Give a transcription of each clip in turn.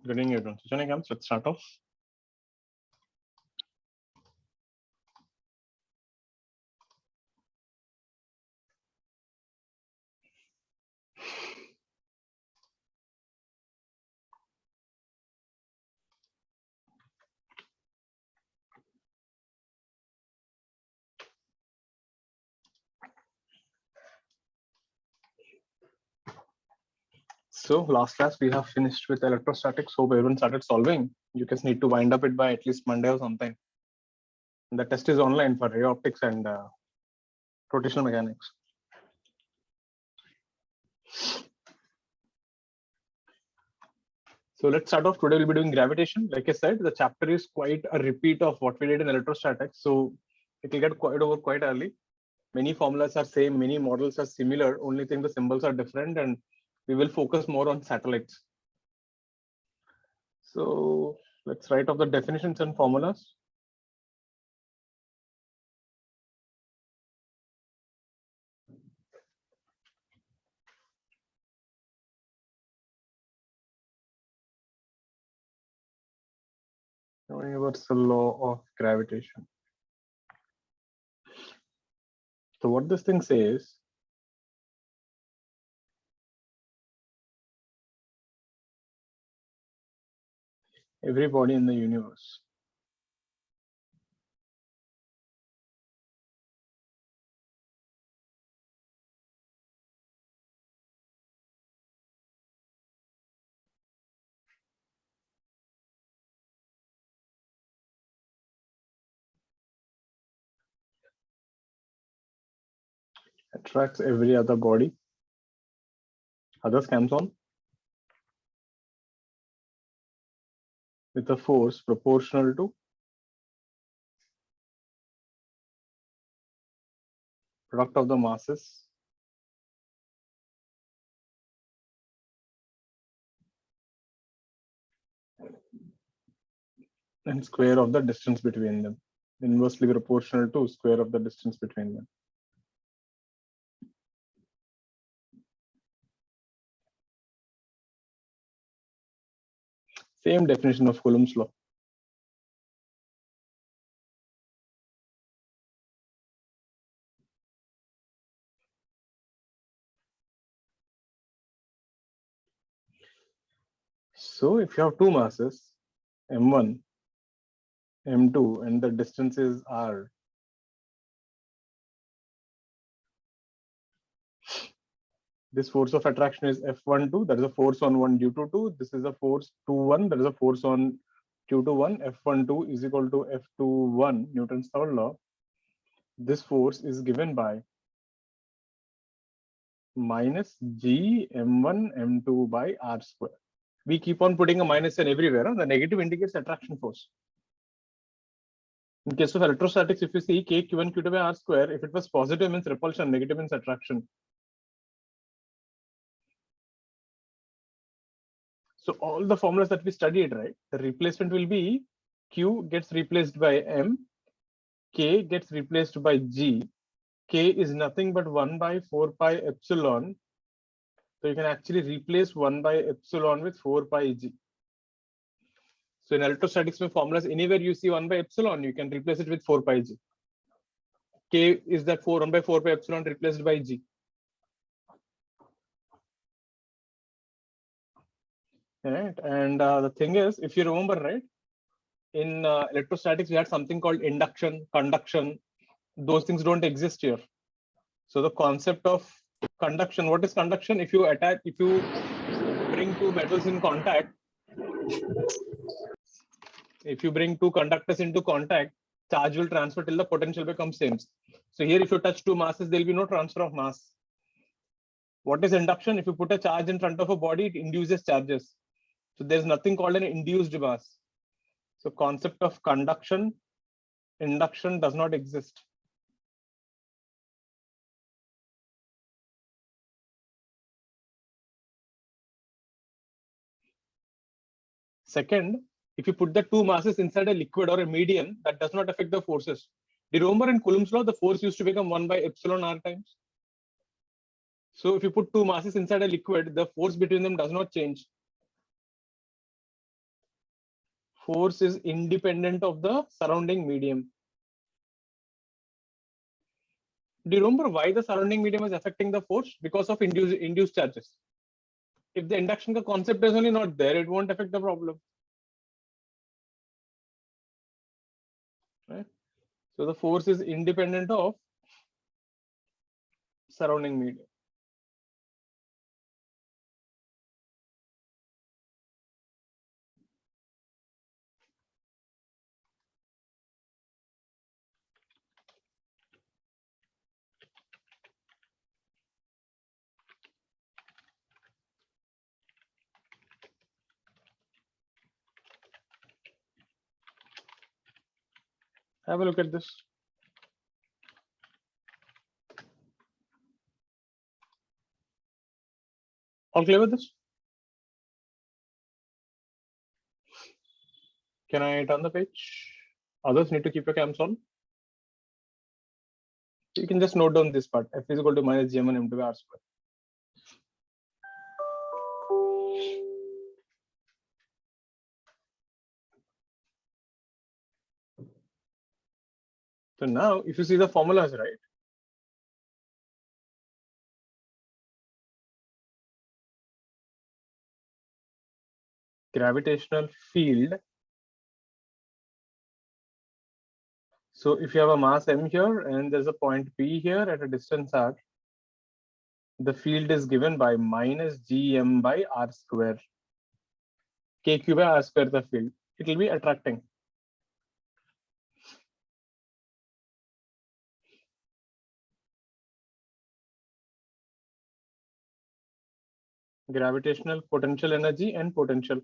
Good evening, everyone. So, let's start off. So last class we have finished with electrostatics. Hope everyone started solving. You guys need to wind up it by at least Monday or something. The test is online for ray optics and rotational mechanics. So let's start off. Today we'll be doing gravitation. Like I said, the chapter is quite a repeat of what we did in electrostatics. So it will get quite over quite early. Many formulas are same, many models are similar. Only thing the symbols are different, and we will focus more on satellites. So let's write off the definitions and formulas. Universal law of gravitation. So what this thing says, every body in the universe attracts every other body, others comes on, with a force proportional to product of the masses and square of the distance between them, inversely proportional to square of the distance between them. Same definition of Coulomb's law. So if you have two masses, m1, m2, and the distances are this force of attraction is F12, that is a force on 1 due to 2. This is a force 2-1, that is a force on due to 1. F12 is equal to F21, Newton's third law. This force is given by minus G m1 m2 by r square. We keep on putting a minus n everywhere. The negative indicates attraction force. In case of electrostatics, if you see k q1 q2 by r square, if it was positive means repulsion, negative means attraction. So all the formulas that we studied, right? The replacement will be q gets replaced by m, k gets replaced by g. K is nothing but 1 by 4 pi epsilon. So you can actually replace 1 by epsilon with 4 pi g. So in electrostatics formulas, anywhere you see 1 by epsilon, you can replace it with 4 pi g. K is that 1 by 4 pi epsilon replaced by g. Right. And the thing is, if you remember, right, in electrostatics, we had something called induction, conduction. Those things don't exist here. So the concept of conduction, what is conduction? If you bring two metals in contact, if you bring two conductors into contact, charge will transfer till the potential becomes same. So here, if you touch two masses, there will be no transfer of mass. What is induction? If you put a charge in front of a body, it induces charges. So there's nothing called an induced mass. So concept of conduction, induction does not exist. Second, if you put the two masses inside a liquid or a medium, that does not affect the forces. Do you remember in Coulomb's law, the force used to become 1 by epsilon r times? So if you put two masses inside a liquid, the force between them does not change. force is independent of the surrounding medium. Do you remember why the surrounding medium is affecting the force? Because of induced charges. If the induction concept is only not there, it won't affect the problem. Right? So the force is independent of surrounding medium. Have a look at this. All clear with this? Can I turn the page? Others need to keep your cams on. You can just note down this part. F is equal to minus gm1 m2 by r square. So now, if you see the formulas, right? Gravitational field. So if you have a mass m here and there's a point P here at a distance r, the field is given by minus gm by r square. Kq by r square the field. It will be attracting. Gravitational potential energy and potential.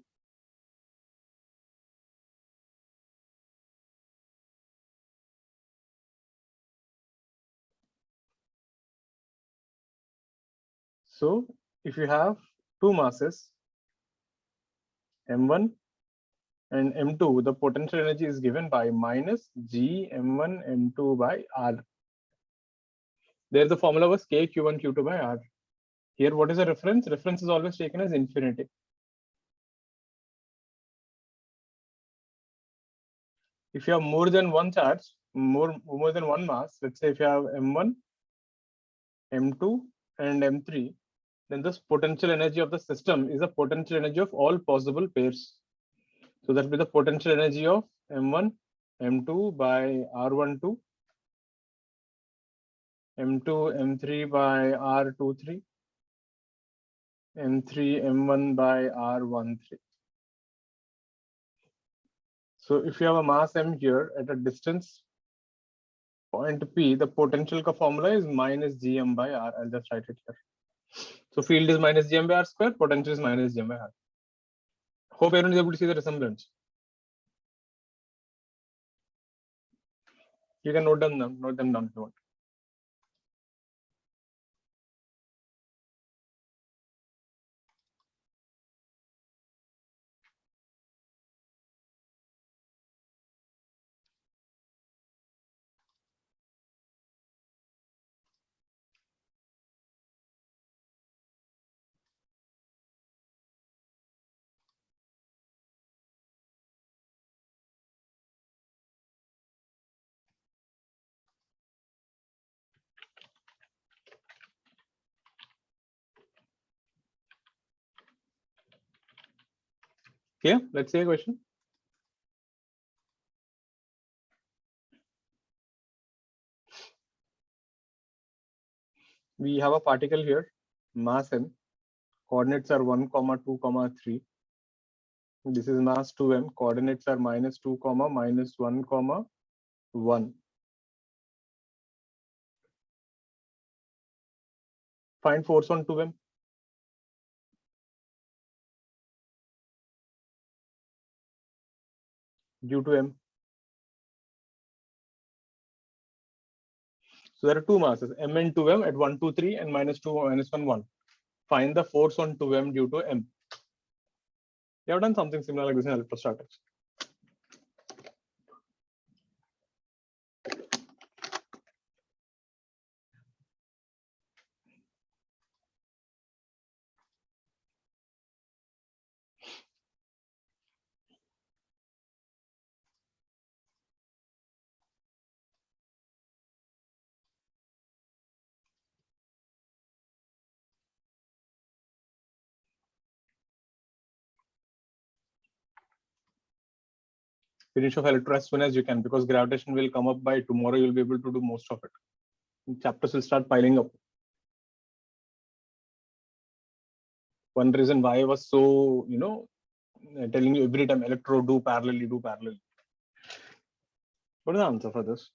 So if you have two masses, m1 and m2, the potential energy is given by minus g m1 m2 by r. There the formula was k q1 q2 by r. Here, what is the reference? Reference is always taken as infinity. If you have more than one charge, more than one mass, let's say if you have m1, m2, and m3, then this potential energy of the system is the potential energy of all possible pairs. So that will be the potential energy of m1, m2 by r12, m2, m3 by r23, m3, m1 by r13. So if you have a mass m here at a distance point P, the potential formula is minus gm by r. I'll just write it here. So field is minus gm by r square, potential is minus gm by r. Hope everyone is able to see the resemblance. You can note them down if you want. Okay, let's say a question. We have a particle here, mass m, coordinates are 1, 2, 3. This is mass 2m, coordinates are minus 2, minus 1, 1. Find force on 2m. Due to m. So there are two masses, m and 2m at 1, 2, 3 and minus 2, minus 1, 1. Find the force on 2m due to m. We have done something similar like this in electrostatics. finish off electron as soon as you can, because gravitation will come up by tomorrow. You'll be able to do most of it. Chapters will start piling up. One reason why I was so, telling you every time electro do parallelly, do parallel. What is the answer for this?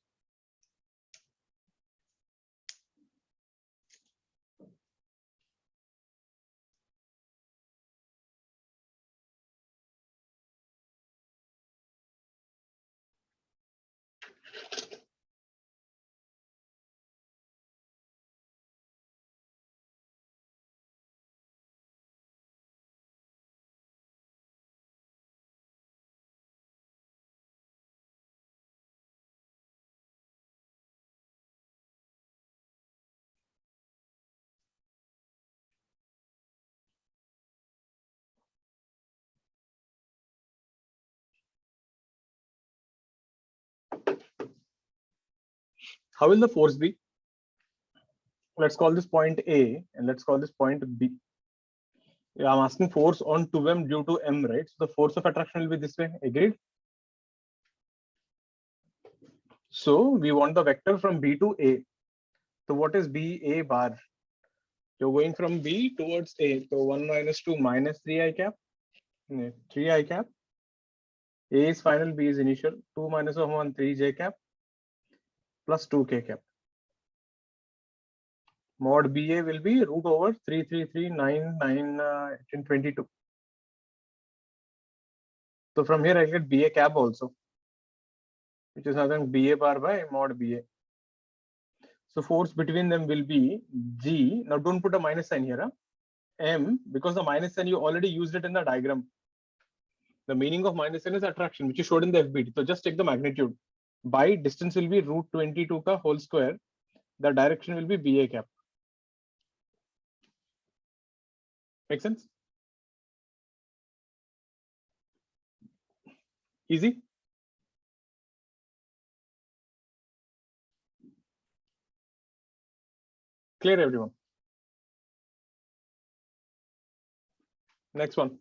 How will the force be? Let's call this point A and let's call this point B. Yeah, I'm asking force on 2m due to m, right? So the force of attraction will be this way. Agreed? So we want the vector from B to A. So what is B A bar? You're going from B towards A. So 1 minus 2 minus 3 I cap. 3 I cap. A is final, B is initial. 2 minus 1, 3 J cap plus 2 K cap. Mod BA will be root over 33399 So from here I get BA cap also, which is nothing BA bar by mod BA. So force between them will be G. Now don't put a minus sign here. Huh? M, because the minus sign you already used it in the diagram. The meaning of minus sign is attraction, which you showed in the FBT. So just take the magnitude. By distance will be root 22 ka whole square. The direction will be BA cap. Make sense? Easy? Clear, everyone? Next one.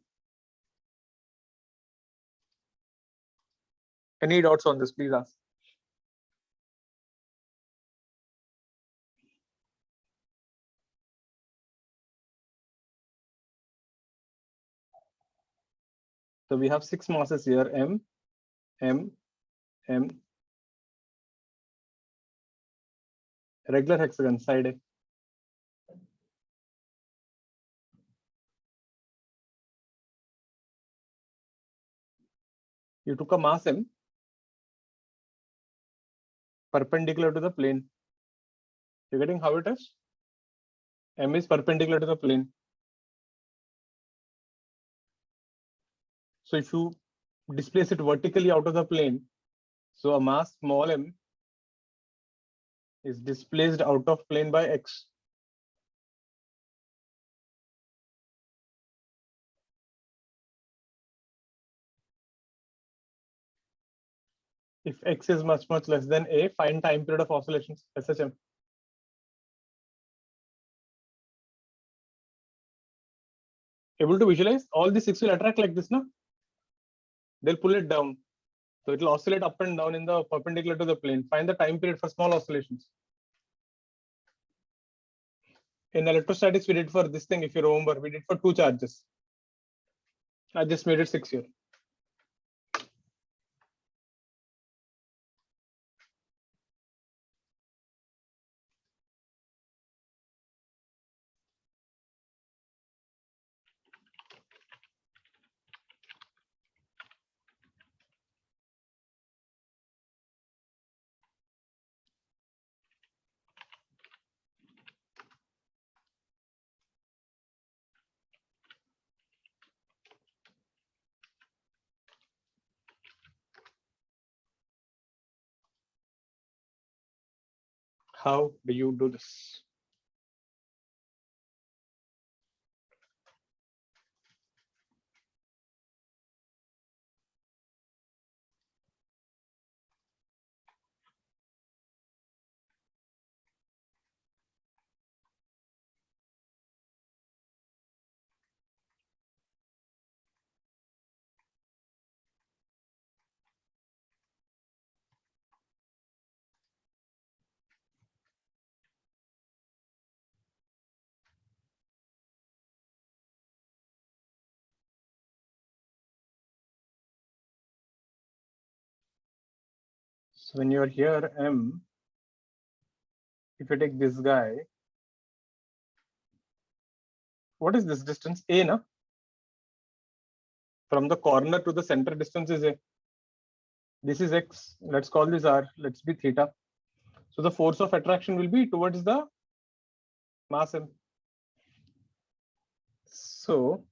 Any doubts on this, please ask. So we have 6 masses here, M, M, M. Regular hexagon, side A. You took a mass M perpendicular to the plane. You're getting how it is? M is perpendicular to the plane. So if you displace it vertically out of the plane, so a mass small m is displaced out of plane by x. If x is much less than a, find time period of oscillations, SHM. Able to visualize? All the 6 will attract like this, no? They'll pull it down. So it will oscillate up and down in the perpendicular to the plane. Find the time period for small oscillations. In electrostatics, we did for this thing, if you remember, we did for 2 charges. I just made it 6 here. How do you do this? when you're here M, if you take this guy, what is this distance? A, na? From the corner to the center distance is A. This is X. Let's call this R. Let's be theta. So the force of attraction will be towards the mass M. So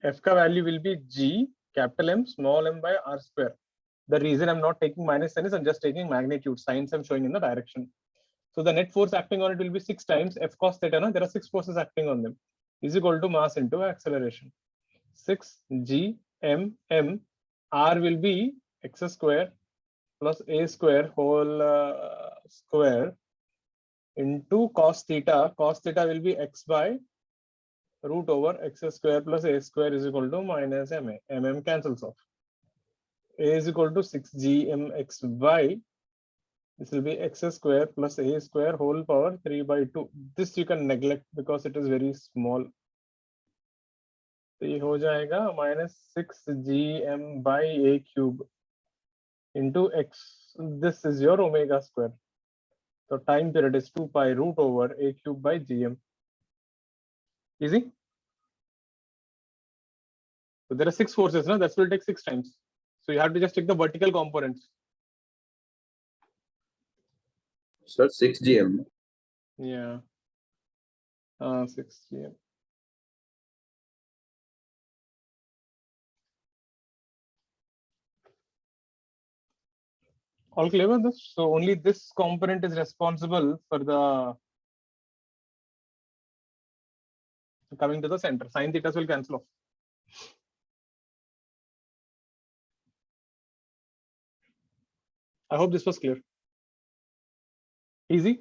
F ka value will be G, capital M, small m by R square. The reason I'm not taking minus sign is I'm just taking magnitude. Signs I'm showing in the direction. So the net force acting on it will be 6 times F cos theta. Na? There are 6 forces acting on them. Is equal to mass into acceleration. 6 G M M. R will be x square plus a square whole square into cos theta. Cos theta will be x by root over x square plus a square is equal to minus ma. Mm cancels off. A is equal to 6gmx by, this will be x square plus a square whole power 3 by 2. This you can neglect because it is very small. तो ये हो जाएगा minus 6gm by a cube into x. This is your omega square. So time period is 2 pi root over a cube by gm. Easy? So there are 6 forces, no? That will take 6 times. So you have to just take the vertical components. Sir, 6 gm. Yeah. 6 gm. All clear with this? So only this component is responsible for the coming to the center. Sin theta will cancel off. I hope this was clear. Easy.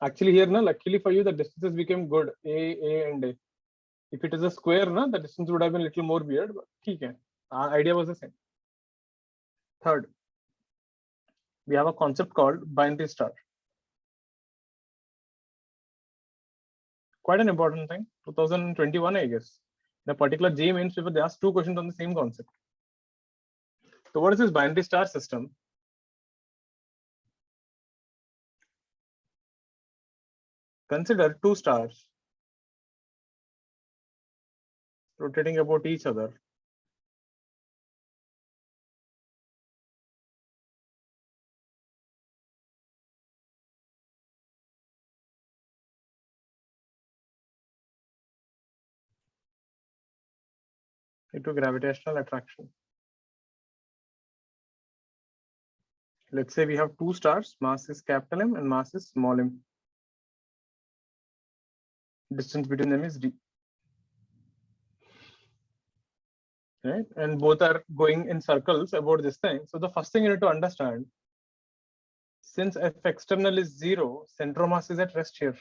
Actually here, na, luckily for you, the distances became good. A, and A. If it is a square, na, the distance would have been a little more weird, but okay. Our idea was the same. Third, we have a concept called binary star. Quite an important thing. 2021, I guess. In a particular J mains paper, they asked 2 questions on the same concept. So what is this binary star system? Consider 2 stars rotating about each other. Into gravitational attraction. Let's say we have 2 stars, mass is capital M and mass is small m. Distance between them is d. Right? And both are going in circles about this thing. So the first thing you need to understand, since F external is 0, center of mass is at rest here.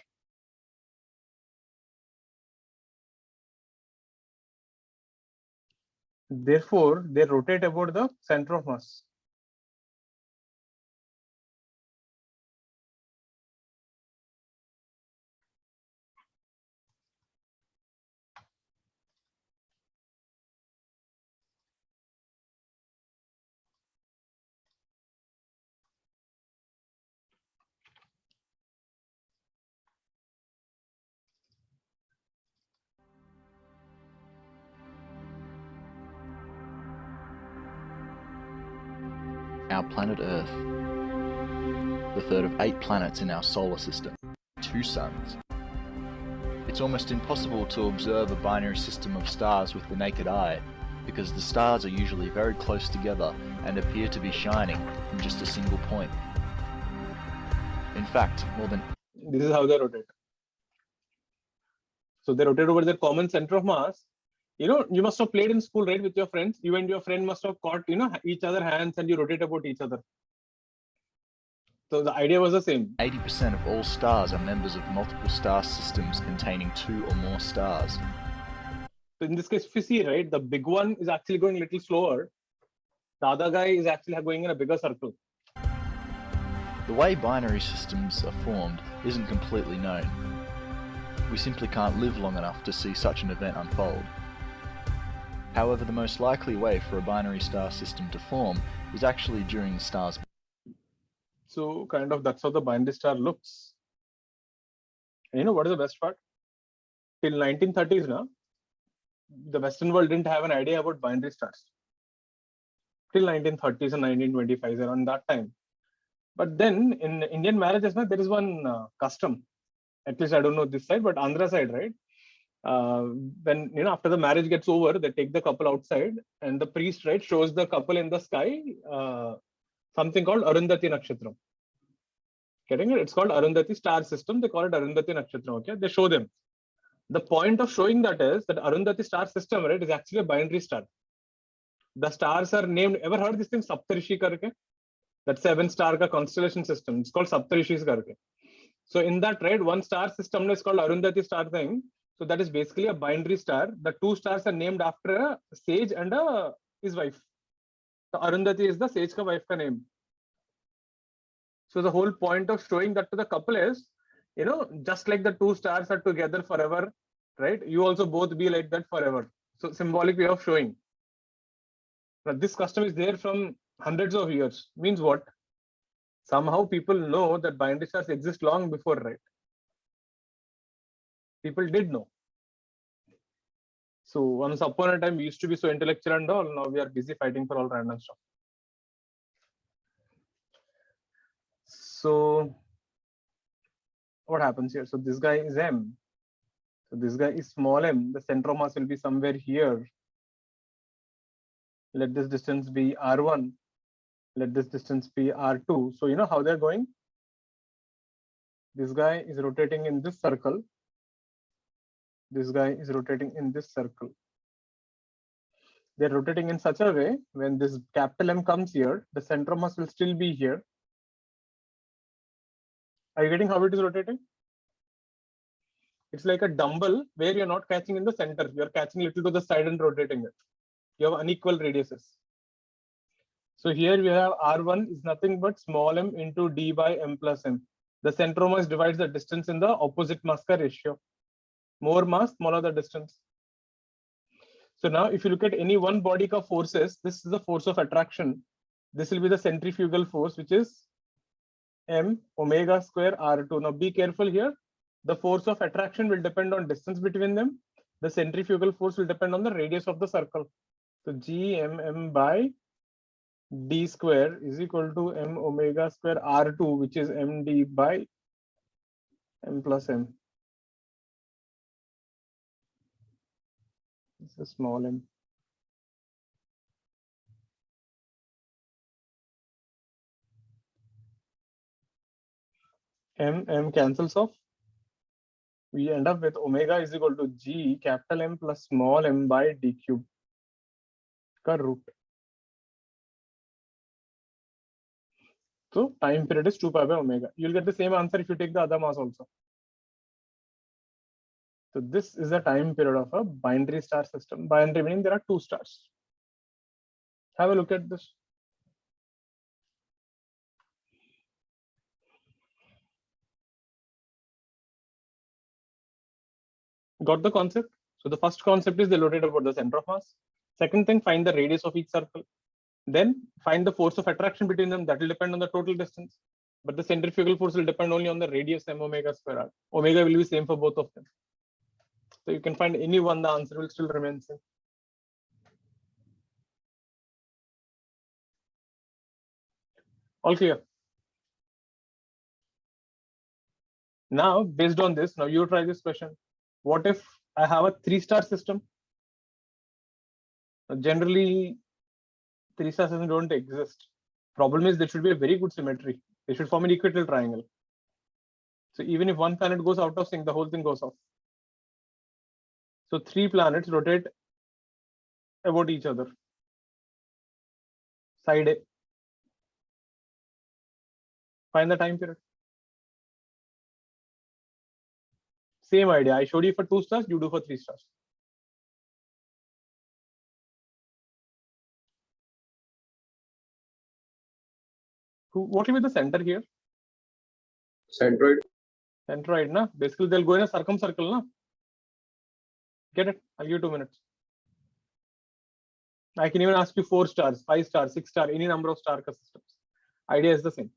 Therefore, they rotate about the center of mass. Our planet Earth, the third of 8 planets in our solar system, 2 suns. It's almost impossible to observe a binary system of stars with the naked eye, because the stars are usually very close together and appear to be shining from just a single point. In fact, more than... This is how they rotate. So they rotate over their common center of mass. You know, you must have played in school, right, with your friends. You and your friend must have caught, you know, each other hands and you rotate about each other. So the idea was the same. 80% of all stars are members of multiple star systems containing 2 or more stars. So in this case, if you see, right, the big one is actually going a little slower. The other guy is actually going in a bigger circle. The way binary systems are formed isn't completely known. We simply can't live long enough to see such an event unfold. However, the most likely way for a binary star system to form is actually during the star's... So kind of that's how the binary star looks. And you know what is the best part? Till 1930s now, the Western world didn't have an idea about binary stars. Till 1930s and 1925s, around that time. But then in Indian marriages, there is one custom. At least I don't know this side, but Andhra side, right? When after the marriage gets over, they take the couple outside, and the priest, right, shows the couple in the sky something called Arundhati Nakshatram. Getting it? It's called Arundhati star system. They call it Arundhati Nakshatram. Okay, they show them. The point of showing that is that Arundhati star system, right, is actually a binary star. The stars are named. Ever heard this thing Saptarishi karke? That 7-star ka constellation system. It's called Saptarishis karke. So in that, right, one star system is called Arundhati star thing. So that is basically a binary star. The 2 stars are named after a sage and his wife. So Arundhati is the sage ka wife ka name. So the whole point of showing that to the couple is, just like the 2 stars are together forever, right? You also both be like that forever. So symbolic way of showing. Now this custom is there from hundreds of years. Means what? Somehow people know that binary stars exist long before, right? People did know. So once upon a time, we used to be so intellectual and all. Now we are busy fighting for all random stuff. So what happens here? So this guy is M. So this guy is small m. The center of mass will be somewhere here. Let this distance be R1. Let this distance be R2. So you know how they're going? This guy is rotating in this circle. This guy is rotating in this circle. They're rotating in such a way, when this capital M comes here, the center of mass will still be here. Are you getting how it is rotating? It's like a dumbbell where you're not catching in the center. You're catching a little to the side and rotating it. You have unequal radiuses. So here we have R1 is nothing but small m into d by m plus m. The center of mass divides the distance in the opposite mass ka ratio. More mass, smaller the distance. So now if you look at any one body ka forces, this is the force of attraction. This will be the centrifugal force, which is m omega square R2. Now be careful here. The force of attraction will depend on distance between them. The centrifugal force will depend on the radius of the circle. So Gmm by d square is equal to m omega square R2, which is md by m plus m. It's a small m. M cancels off. We end up with omega is equal to g capital M plus small m by d cube ka root. So time period is 2 pi by omega. You'll get the same answer if you take the other mass also. So this is the time period of a binary star system. Binary meaning there are 2 stars. Have a look at this. Got the concept? So the first concept is they rotate about the center of mass. Second thing, find the radius of each circle. Then find the force of attraction between them. That will depend on the total distance. But the centrifugal force will depend only on the radius m omega square r. Omega will be same for both of them. So you can find any one, the answer will still remain same. All clear? Now, based on this, now you try this question. What if I have a 3-star system? Generally, 3-star systems don't exist. Problem is there should be a very good symmetry. They should form an equilateral triangle. So even if one planet goes out of sync, the whole thing goes off. So 3 planets rotate about each other. Side A. Find the time period. Same idea. I showed you for 2 stars, you do for 3 stars. What will be the center here? Centroid. Centroid, na? Basically, they'll go in a circumcircle, na? Get it? I'll give you 2 minutes. I can even ask you 4 stars, 5 stars, 6 stars, any number of star systems. Idea is the same.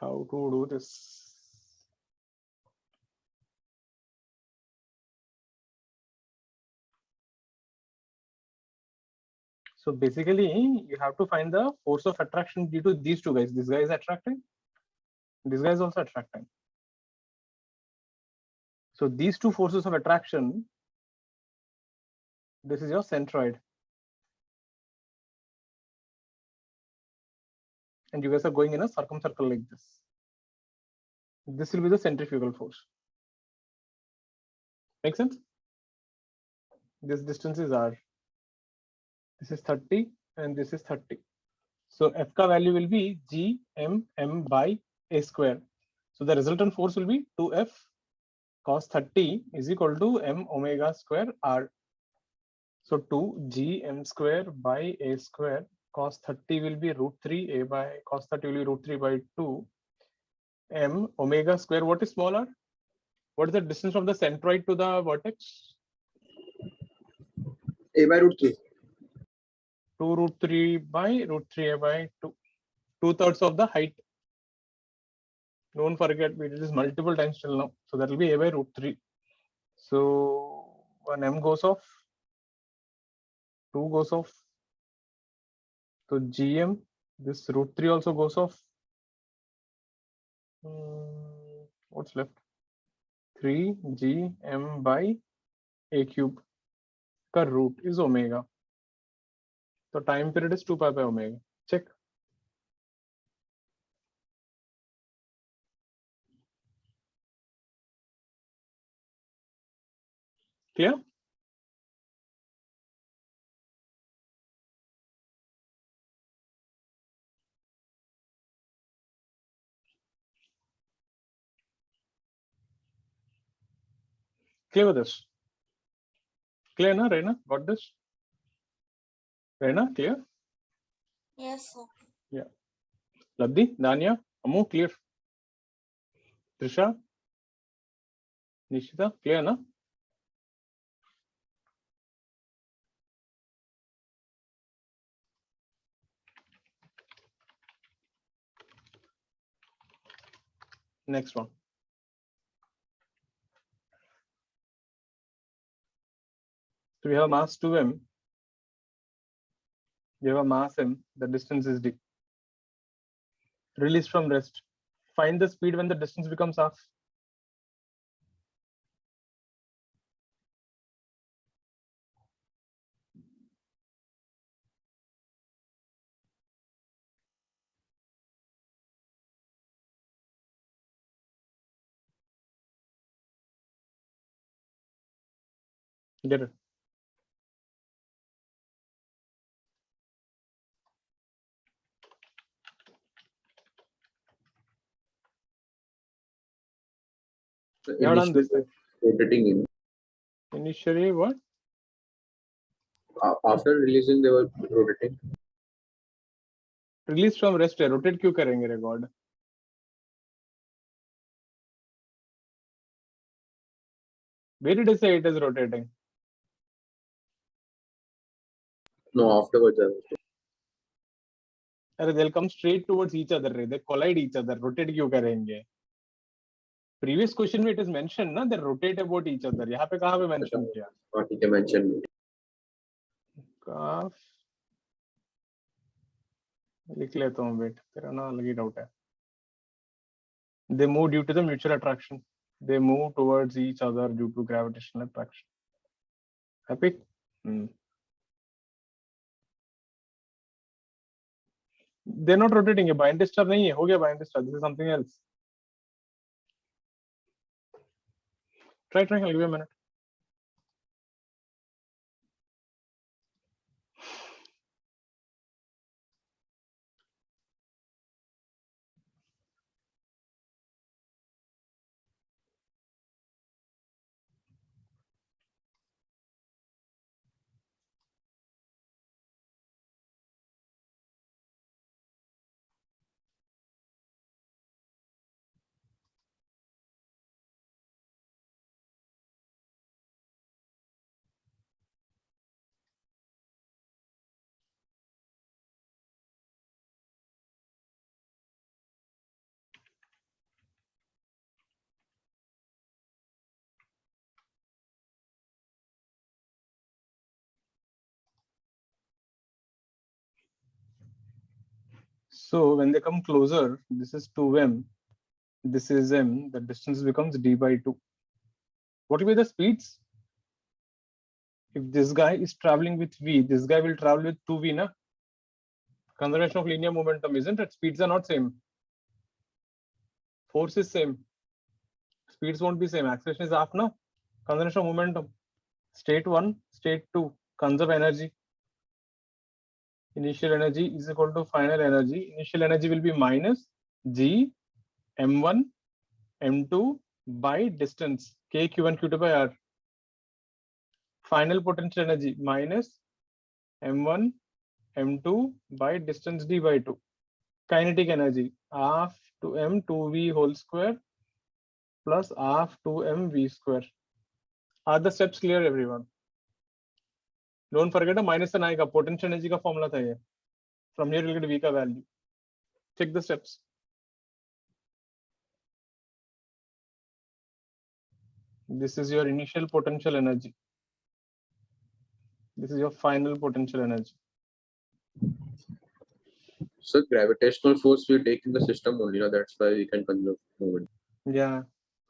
how to do this. So basically, you have to find the force of attraction due to these two guys. This guy is attracting. This guy is also attracting. So these two forces of attraction, this is your centroid. And you guys are going in a circumcircle like this. This will be the centrifugal force. Make sense? This distance is r. This is 30 and this is 30. So F ka value will be G M M by A square. So the resultant force will be 2F cos 30 is equal to M omega square R. So 2 G M square by A square cos 30 will be root 3 A by cos 30 will be root 3 by 2 M omega square. What is small r? What is the distance from the centroid to the vertex? A by root 3. 2 root 3 by root 3 A by 2. 2/3 of the height. Don't forget, we did this multiple times till now. So that will be A by root 3. So when M goes off, 2 goes off. So GM, this root 3 also goes off. What's left? 3 GM by A cube. Ka root is omega. So time period is 2 pi by omega. Check. Clear? Clear with this? Clear, na, Reina? Got this? Reina, clear? Yes, sir. Yeah. Labdi, Danya, Amu, clear? Trisha? Nishita, clear, na? Next one. So we have mass 2m. We have a mass m. The distance is d. Release from rest. Find the speed when the distance becomes half. Get it? So We have done this thing. rotating in. Initially, what? After releasing, they were rotating. Release from rest है, rotate क्यों करेंगे रे God? Where did I say it is rotating? No, afterwards. अरे they'll come straight towards each other रे, they collide each other. Rotate क्यों करेंगे? Previous question में it is mentioned ना, they rotate about each other. यहाँ पे कहाँ पे mention किया? ठीक है, mention. काफ लिख लेता हूँ बेट, तेरा ना अलग ही डाउट है. They move due to the mutual attraction. They move towards each other due to gravitational attraction. Happy? They're not rotating. ये bind star नहीं है, हो गया bind star. This is something else. Try. I'll give you a minute. So when they come closer, this is 2m, this is m, the distance becomes d by 2. What will be the speeds? If this guy is traveling with v, this guy will travel with 2v, na? Conservation of linear momentum, isn't it? Speeds are not same. Force is same. Speeds won't be same. Acceleration is half, na? Conservation of momentum. State 1, state 2, conserve energy. Initial energy is equal to final energy. Initial energy will be minus g m1 m2 by distance k q1 q2 by r. Final potential energy minus m1 m2 by distance d by 2. Kinetic energy half to m 2v whole square plus half 2m v square. Are the steps clear, everyone? Don't forget a minus and I का potential energy का formula था ये. From here you'll get v का value. Check the steps. This is your initial potential energy. This is your final potential energy. So gravitational force we take in the system only, that's why we can conserve moment. Yeah,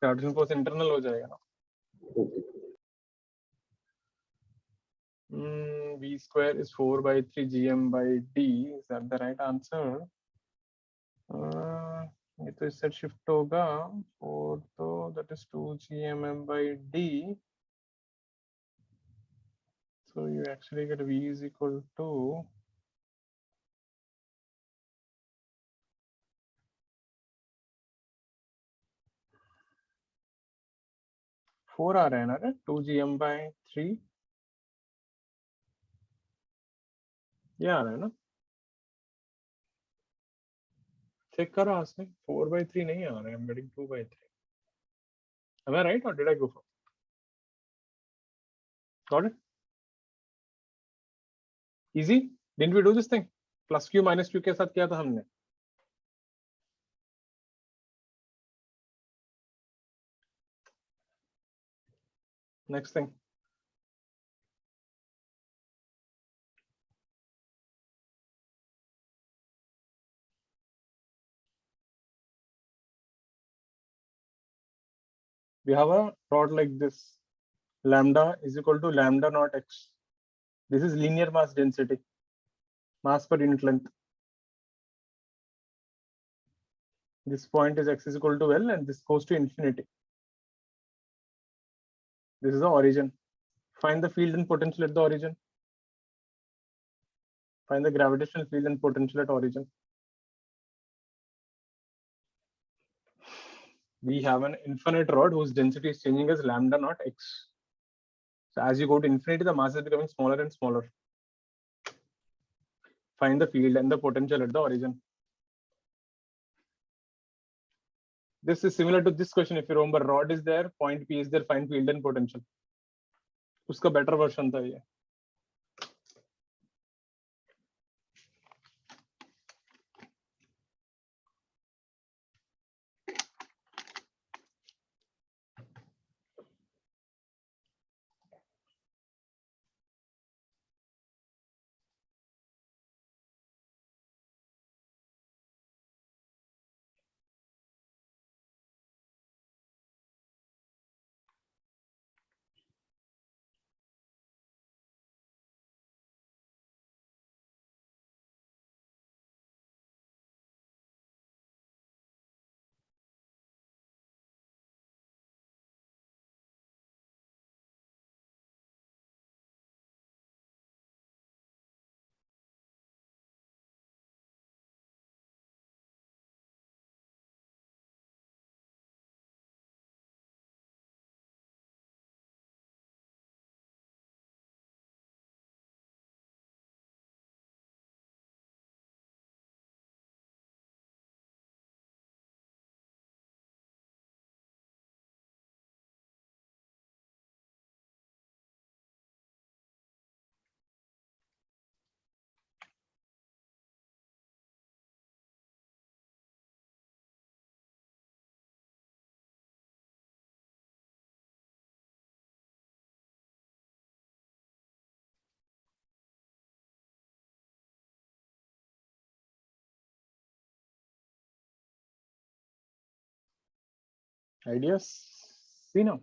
gravitational force internal हो जाएगा ना. Okay. V square is 4 by 3 gm by d. Is that the right answer? ये तो इससे shift होगा 4 तो that is 2 gmm by d. So you actually get v is equal to 4 आ रहा है ना 2 gm by 3. ये आ रहा है ना. चेक करो आज से 4 by 3 नहीं आ रहा है. I'm getting 2 by 3. Am I right or did I go for? Got it? Easy? Didn't we do this thing? Plus q minus q के साथ किया था हमने. Next thing. We have a rod like this. Lambda is equal to lambda naught x. This is linear mass density. Mass per unit length. This point is x is equal to L and this goes to infinity. This is the origin. Find the field and potential at the origin. Find the gravitational field and potential at origin. We have an infinite rod whose density is changing as lambda naught x. So as you go to infinity, the mass is becoming smaller and smaller. Find the field and the potential at the origin. This is similar to this question. If you remember, rod is there, point P is there, find field and potential. उसका better version था ये. Ideas? See now.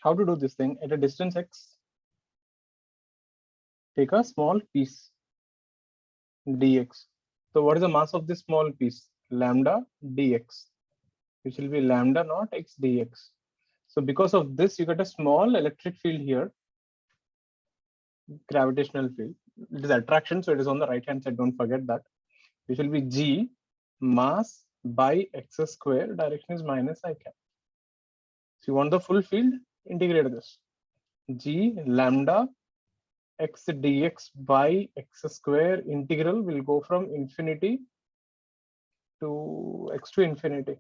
How to do this thing at a distance x? Take a small piece dx. So what is the mass of this small piece? Lambda dx, which will be lambda naught x dx. So because of this, you get a small electric field here, gravitational field. It is attraction, so it is on the right hand side. Don't forget that. Which will be g mass by x square. Direction is minus I cap. So you want the full field? Integrate this. G lambda x dx by x square integral will go from infinity to x to infinity.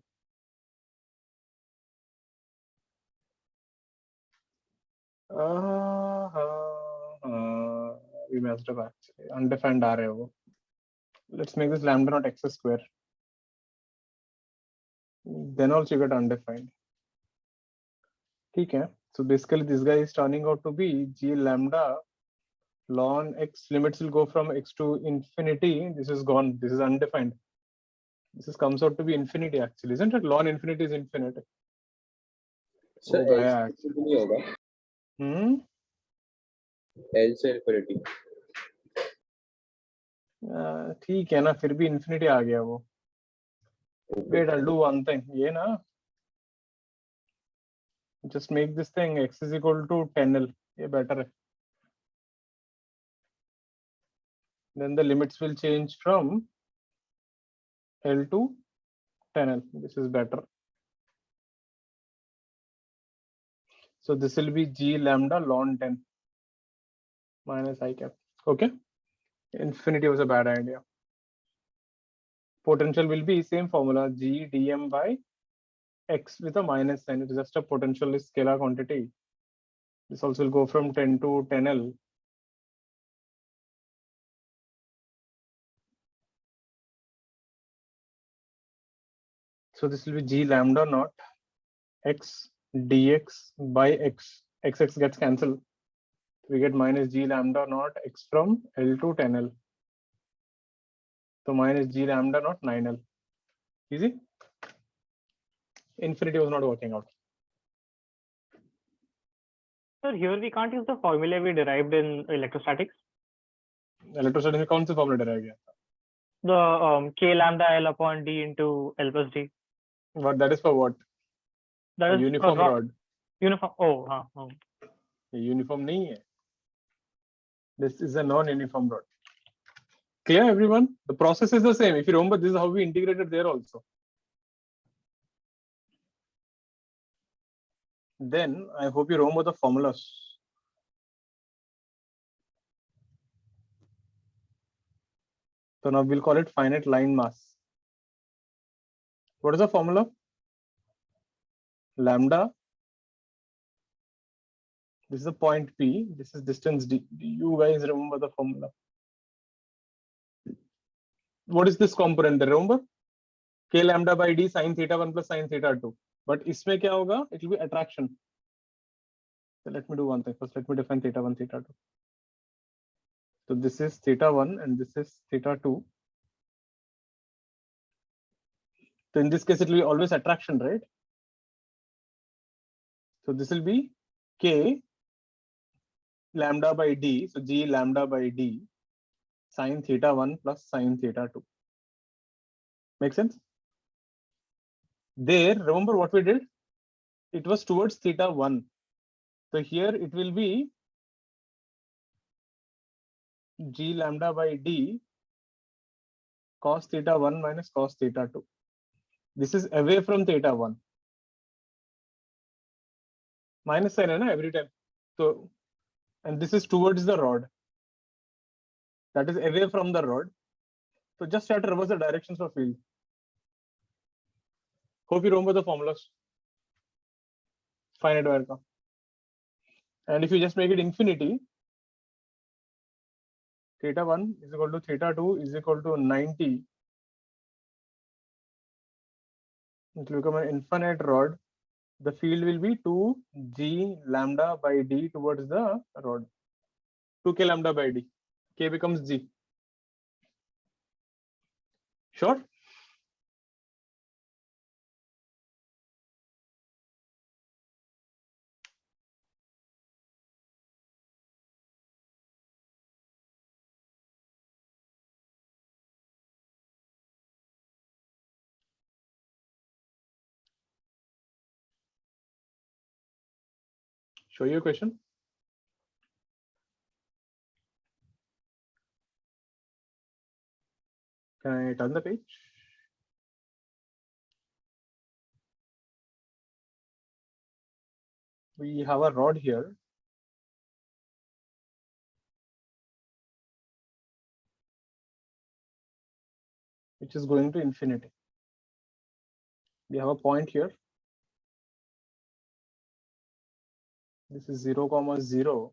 We messed up actually. Undefined आ रहे हैं वो. Let's make this lambda not x square. Then also you get undefined. ठीक है. So basically this guy is turning out to be g lambda ln x. Limits will go from x to infinity. This is gone. This is undefined. This comes out to be infinity actually, isn't it? Ln infinity is infinity. So Oh, L gaya. से नहीं होगा. L से infinity. ठीक है ना, फिर भी infinity आ गया वो. Wait, I'll do one thing. ये ना, just make this thing x is equal to 10L. ये better है. Then the limits will change from L to 10L. This is better. So this will be g lambda ln 10 minus I cap. Okay. Infinity was a bad idea. Potential will be same formula, g dm by x with a minus sign. It is just a potential is scalar quantity. This also will go from 10 to 10L. So this will be g lambda naught x dx by x. X gets cancelled. We get minus g lambda naught x from L to 10L. So minus g lambda naught 9L. Easy. Infinity was not working out. Sir, here we can't use the formula we derived in electrostatics. Electrostatics में कौन सी formula डराया गया? The k lambda L upon d into L plus d. What that is for what? That is uniform rod. Uniform. Oh, हाँ. Uniform नहीं है. This is a non-uniform rod. Clear, everyone? The process is the same. If you remember, this is how we integrated there also. Then I hope you remember the formulas. So now we'll call it finite line mass. What is the formula? Lambda. This is the point P. This is distance D. Do you guys remember the formula? What is this component there? Remember? K lambda by D sin theta 1 plus sin theta 2. But इसमें क्या होगा? It will be attraction. So let me do one thing. First, let me define theta 1, theta 2. So this is theta 1 and this is theta 2. So in this case, it will be always attraction, right? So this will be K lambda by D. So G lambda by D sin theta 1 plus sin theta 2. Make sense? There, remember what we did? It was towards theta 1. So here it will be G lambda by D cos theta 1 minus cos theta 2. This is away from theta 1. Minus sign na every time. So, and this is towards the rod. That is away from the rod. So just try to reverse the directions of field. Hope you remember the formulas. Finite wire ka. And if you just make it infinity, theta 1 is equal to theta 2 is equal to 90. It will become an infinite rod. The field will be 2g lambda by d towards the rod. 2k lambda by d. K becomes g. Sure. Show you a question. Can I turn the page? We have a rod here. Which is going to infinity. We have a point here. This is 0, 0.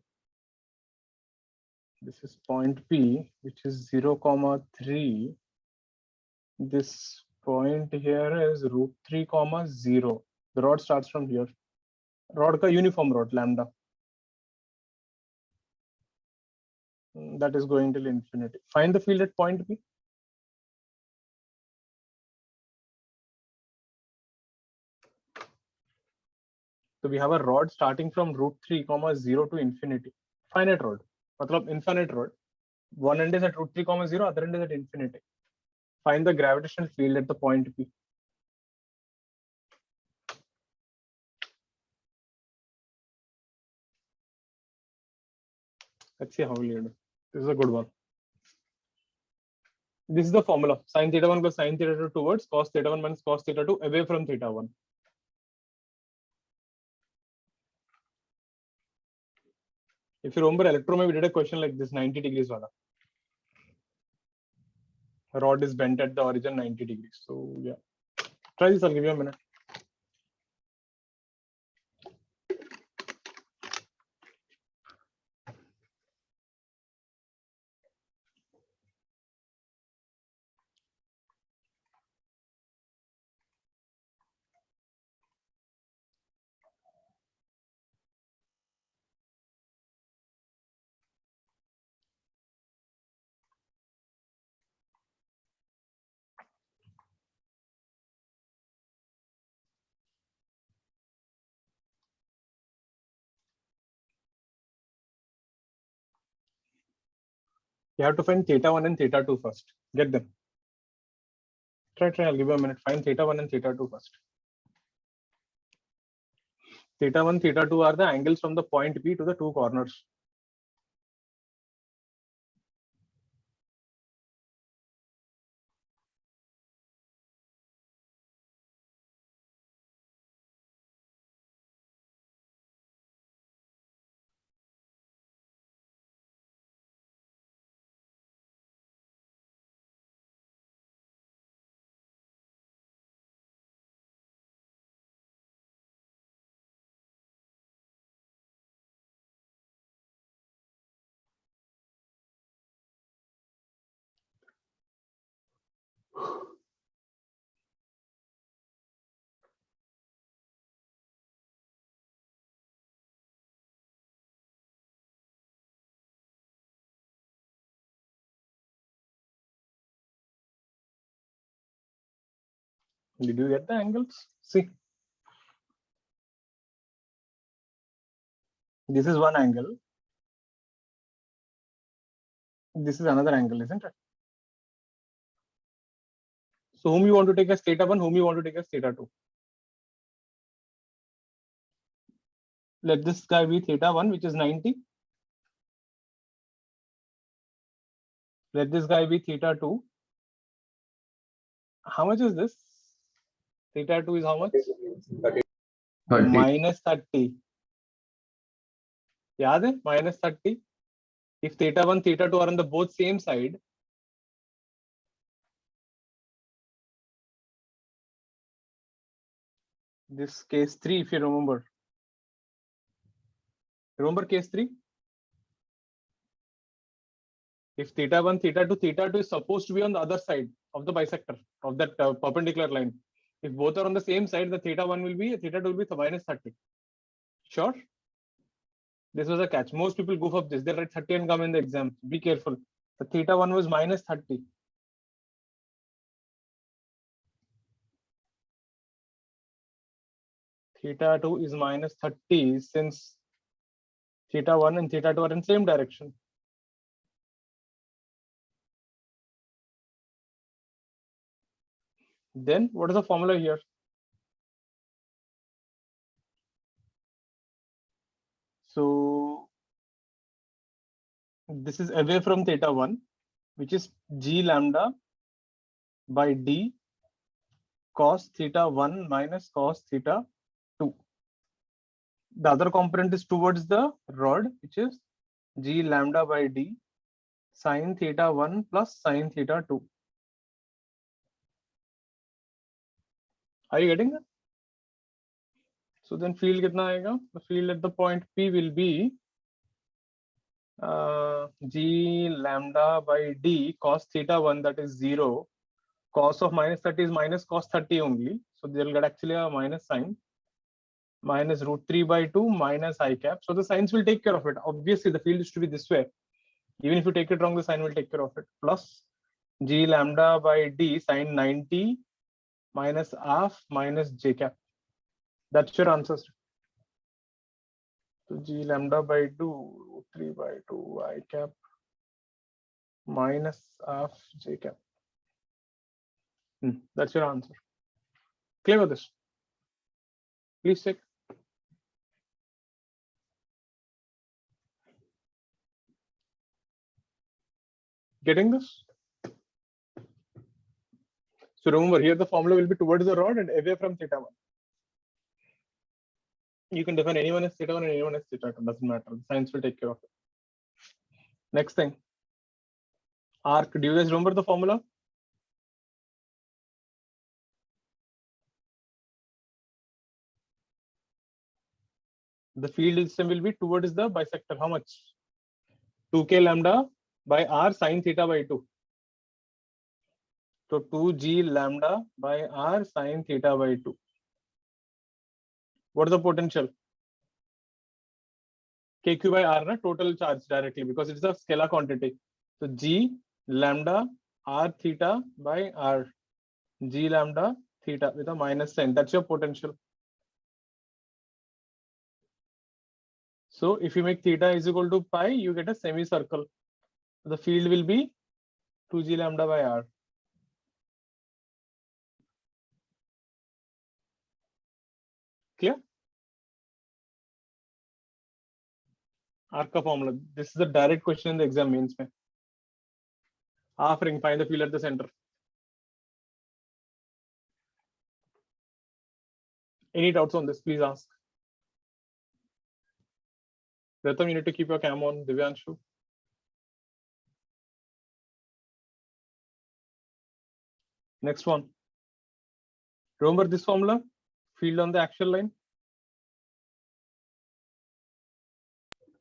This is point P, which is 0, 3. This point here is √3, 0. The rod starts from here. Rod ka uniform rod, lambda. That is going till infinity. Find the field at point P. So we have a rod starting from √3, 0 to infinity. Finite rod. Matlab infinite rod. One end is at √3, 0, other end is at infinity. Find the gravitational field at the point P. Let's see how we'll do. This is a good one. This is the formula. Sin theta 1 plus sin theta 2 towards cos theta 1 minus cos theta 2 away from theta 1. If you remember electromagnetic, we did a question like this, 90 degrees wala. Rod is bent at the origin 90 degrees. So yeah, try this. I'll give you a minute. You have to find theta 1 and theta 2 first. Get them. Try. I'll give you a minute. Find theta 1 and theta 2 first. Theta 1, theta 2 are the angles from the point P to the two corners. Did you get the angles? See, this is one angle. This is another angle, isn't it? So whom you want to take as theta 1, whom you want to take as theta 2? Let this guy be theta 1, which is 90. Let this guy be theta 2. How much is this? Theta 2 is how much? 30. Minus 30. Yaad hai? Minus 30. If theta 1, theta 2 are on the both same side, this case 3, if you remember. Remember case 3? If theta 1, theta 2 is supposed to be on the other side of the bisector of that perpendicular line. If both are on the same side, the theta 2 will be minus 30. Sure? This was a catch. Most people goof up this. They write 30 and come in the exam. Be careful. The theta 1 was minus 30. theta 2 is minus 30 since theta 1 and theta 2 are in same direction. Then what is the formula here? So this is away from theta 1, which is g lambda by d cos theta 1 minus cos theta 2. The other component is towards the rod, which is g lambda by d sine theta 1 plus sine theta 2. Are you getting that? So then field kitna aayega? The field at the point P will be g lambda by d cos theta 1, that is 0. Cos of minus 30 is minus cos 30 only. So they'll get actually a minus sign. Minus root 3 by 2 minus I cap. So the signs will take care of it. Obviously, the field is to be this way. Even if you take it wrong, the sign will take care of it. Plus g lambda by d sine 90 minus half minus j cap. That's your answer. So g lambda by 2 3 by 2 I cap minus half j cap. That's your answer. Clear with this? Please check. Getting this? So remember, here the formula will be towards the rod and away from theta 1. You can define anyone as theta 1 and anyone as theta 2. Doesn't matter. The science will take care of it. Next thing. Arc. Do you guys remember the formula? The field system will be towards the bisector. How much? 2k lambda by r sine theta by 2. So 2g lambda by r sine theta by 2. What is the potential? Kq by r, na, total charge directly, because it's a scalar quantity. So g lambda r theta by r. G lambda theta with a minus sign. That's your potential. So if you make theta is equal to pi, you get a semicircle. The field will be 2g lambda by r. Clear? Arc का formula. This is the direct question in the exam mains mein. Half ring, find the field at the center. Any doubts on this? Please ask. Pratham, you need to keep your cam on. Divyanshu. Next one. Remember this formula? Field on the axial line.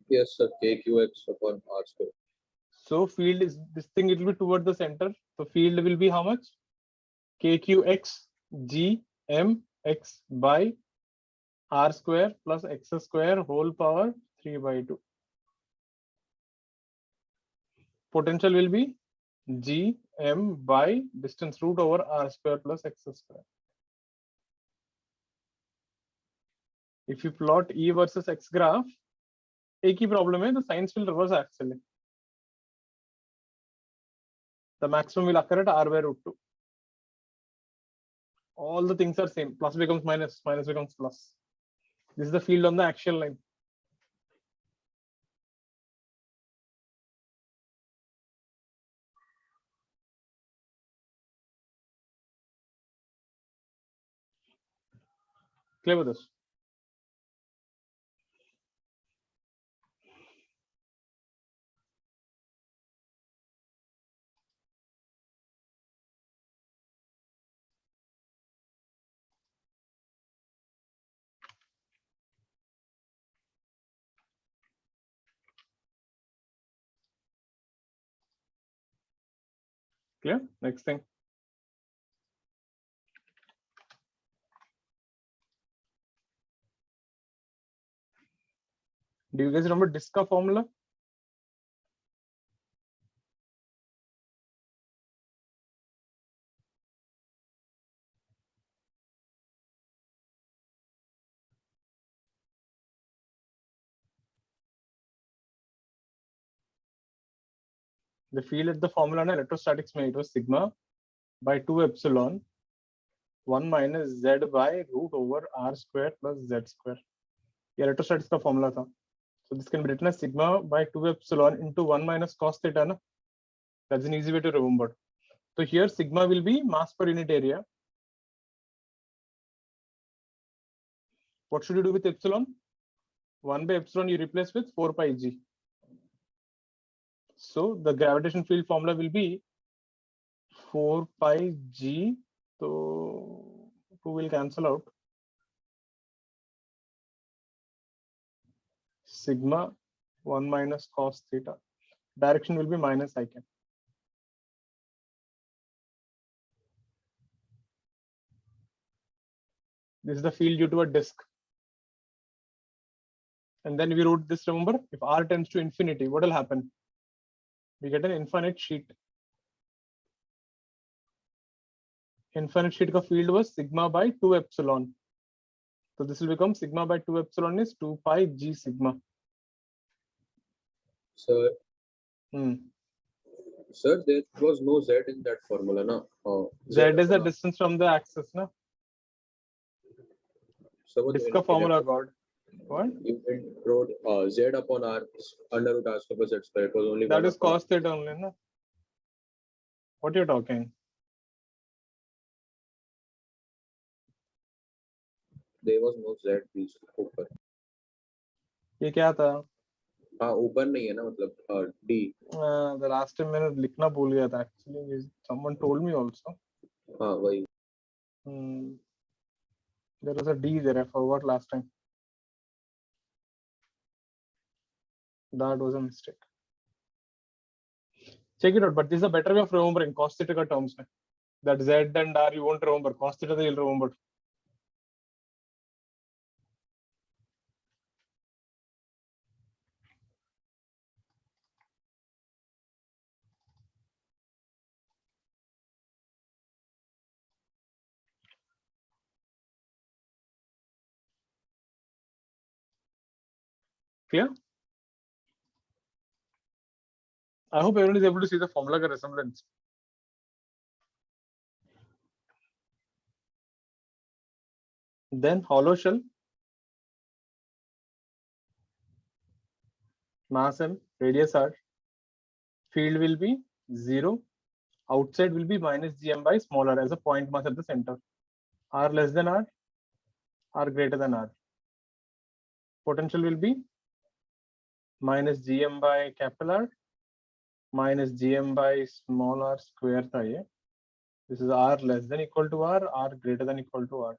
Yes, sir. KQX upon R square. So field is this thing, it will be toward the center. So field will be how much? KQX G M X by R square plus X square whole power 3 by 2. Potential will be G M by distance root over R square plus X square. If you plot E versus X graph, एक ही problem है, the signs will reverse actually. The maximum will occur at R by root 2. All the things are same. Plus becomes minus, minus becomes plus. This is the field on the axial line. Clear with this? Clear? Next thing. Do you guys remember Disca formula? The field at the formula in electrostatics में it was sigma by 2 epsilon 1 minus z by root over r square plus z square. ये electrostatics का formula था. So this can be written as sigma by 2 epsilon into 1 minus cos theta. Na? That's an easy way to remember. So here sigma will be mass per unit area. What should you do with epsilon? 1 by epsilon you replace with 4 pi g. So the gravitation field formula will be 4 pi g. So 2 will cancel out. Sigma 1 minus cos theta. Direction will be minus I cap. This is the field due to a disk. And then we wrote this, remember, if r tends to infinity, what will happen? We get an infinite sheet. Infinite sheet का field was sigma by 2 epsilon. So this will become sigma by 2 epsilon is 2 pi g sigma. Sir, Hmm. sir, there was no z in that formula, na? Z is the distance from the axis, na? So what Disk का formula God. What? you wrote z upon r under root r square plus z square. It was only That one is upon- cos theta only, na? What you're talking? There was no z please ऊपर. ये क्या था? हाँ ऊपर नहीं है ना मतलब d. The last time मैंने लिखना भूल गया था. Actually, someone told me also. हाँ वही. There was a D there. I forgot last time. That was a mistake. Check it out. But this is a better way of remembering cos theta का terms में. That Z and R you won't remember. Cos theta you'll remember. Clear? I hope everyone is able to see the formula का resemblance. Then hollow shell, mass m, radius r, field will be 0, outside will be minus gm by smaller as a point mass at the center. R less than r, r greater than r. Potential will be minus gm by capital R minus gm by small r square था ये. This is r less than equal to r greater than equal to r.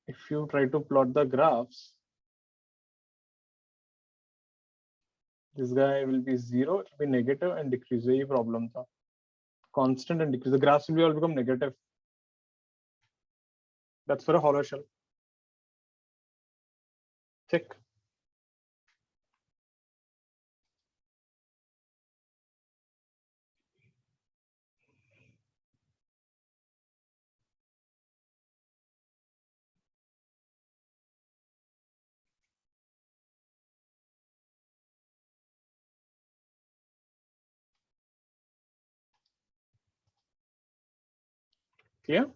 If you try to plot the graphs, this guy will be 0, it will be negative and decrease. यही problem था. Constant and decrease. The graphs will be all become negative. That's for a hollow shell. Check. Clear?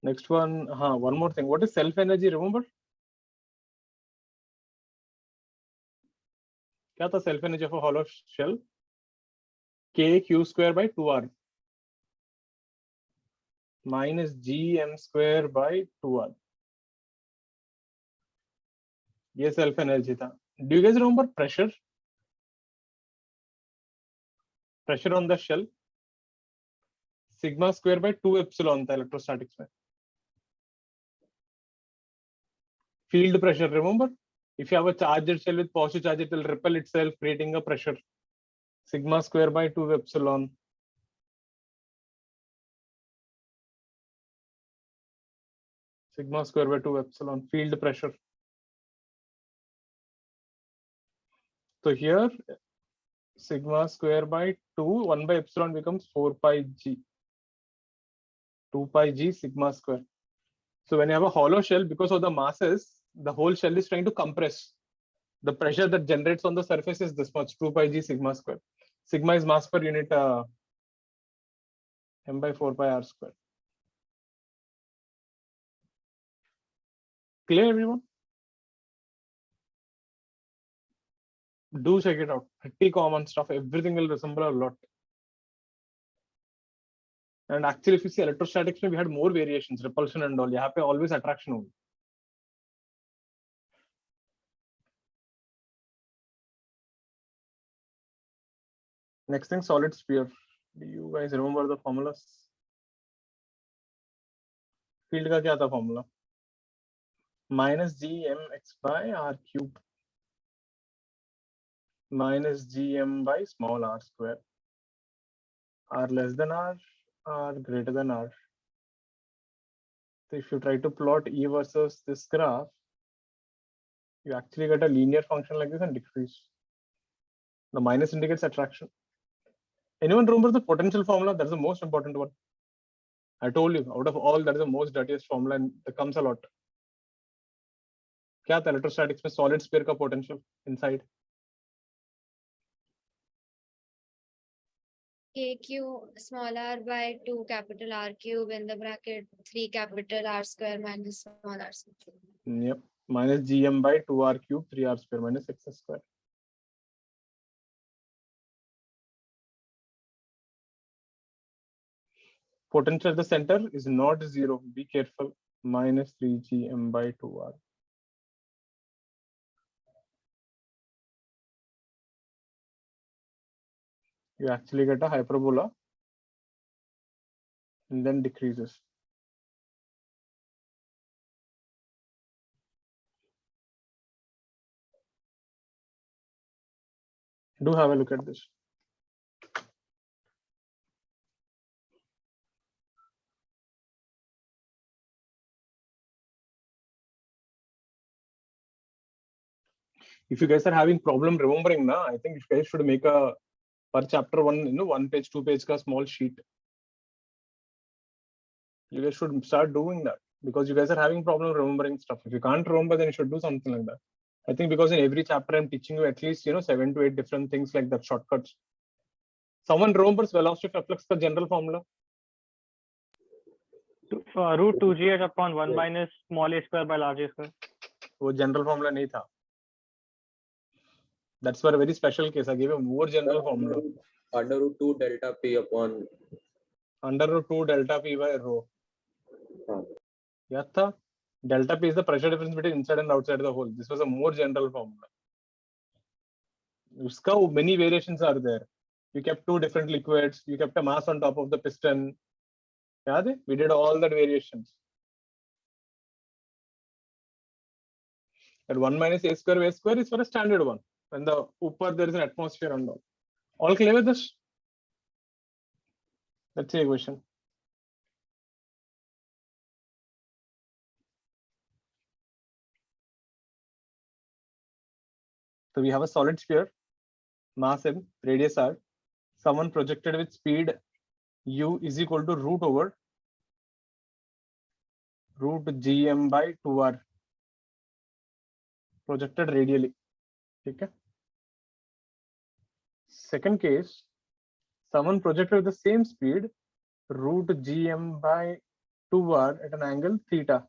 Next one, one more thing. What is self energy? Remember? क्या था self energy of a hollow shell? K q square by 2r minus g m square by 2r. ये self energy था. Do you guys remember pressure? Pressure on the shell? Sigma square by 2 epsilon था electrostatics में. Field pressure, remember? If you have a charged shell with positive charge, it will repel itself, creating a pressure. Sigma square by 2 epsilon. Sigma square by 2 epsilon, field pressure. So here, sigma square by 2, 1 by epsilon becomes 4 pi g. 2 pi g sigma square. So when you have a hollow shell, because of the masses, The whole shell is trying to compress. The pressure that generates on the surface is this much, 2 pi g sigma square. Sigma is mass per unit m by 4 pi r square. Clear, everyone? Do check it out. Pretty common stuff. Everything will resemble a lot. And actually, if you see electrostatics, we had more variations, repulsion and all. यहाँ पे always attraction only. Next thing, solid sphere. Do you guys remember the formulas? Field का क्या था formula? Minus gmx by r cube minus gm by small r square. R less than r, r greater than r. So if you try to plot E versus this graph, you actually get a linear function like this and decrease. The minus indicates attraction. Anyone remember the potential formula? That's the most important one. I told you, out of all, that is the most dirtiest formula and that comes a lot. क्या था electrostatics में solid sphere का potential inside? KQ small r by 2 capital R cube in the bracket 3 capital R square minus small r square. Yep. Minus gm by 2r cube 3r square minus x square. Potential at the center is not zero. Be careful. Minus 3gm by 2r. You actually get a hyperbola and then decreases. Do have a look at this. If you guys are having problem remembering, na, I think you guys should make a per chapter one, 1 page, 2 page ka small sheet. You guys should start doing that because you guys are having problem remembering stuff. If you can't remember, then you should do something like that. I think because in every chapter I'm teaching you at least 7 to 8 different things like that, shortcuts. Someone remembers velocity of flux the general formula? Root 2gh upon 1 minus small a square by large a square. वो general formula नहीं था. That's for a very special case. I gave a more general formula. Under root 2 delta p upon Under root 2 delta p by rho. हाँ. Yeah, tha. Delta p is the pressure difference between inside and outside the hole. This was a more general formula. Uska many variations are there. You kept two different liquids. You kept a mass on top of the piston. Yeah, we did all that variations. That 1 minus a square is for a standard one. When the upper there is an atmosphere and all. All clear with this? Let's see a question. So we have a solid sphere, mass m, radius r. Someone projected with speed u is equal to root over root gm by 2r. Projected radially. Okay. Second case, someone projected with the same speed root gm by 2r at an angle theta.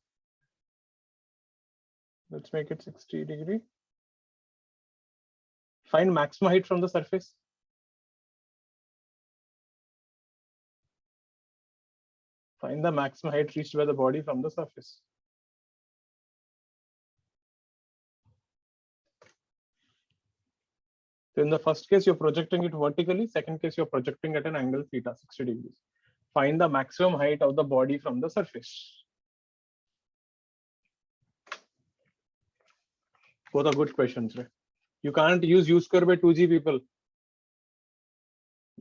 Let's make it 60 degree. Find maximum height from the surface. Find the maximum height reached by the body from the surface. So in the first case, you're projecting it vertically. Second case, you're projecting at an angle theta, 60 degrees. Find the maximum height of the body from the surface. Both are good questions, right? You can't use u square by 2g, people.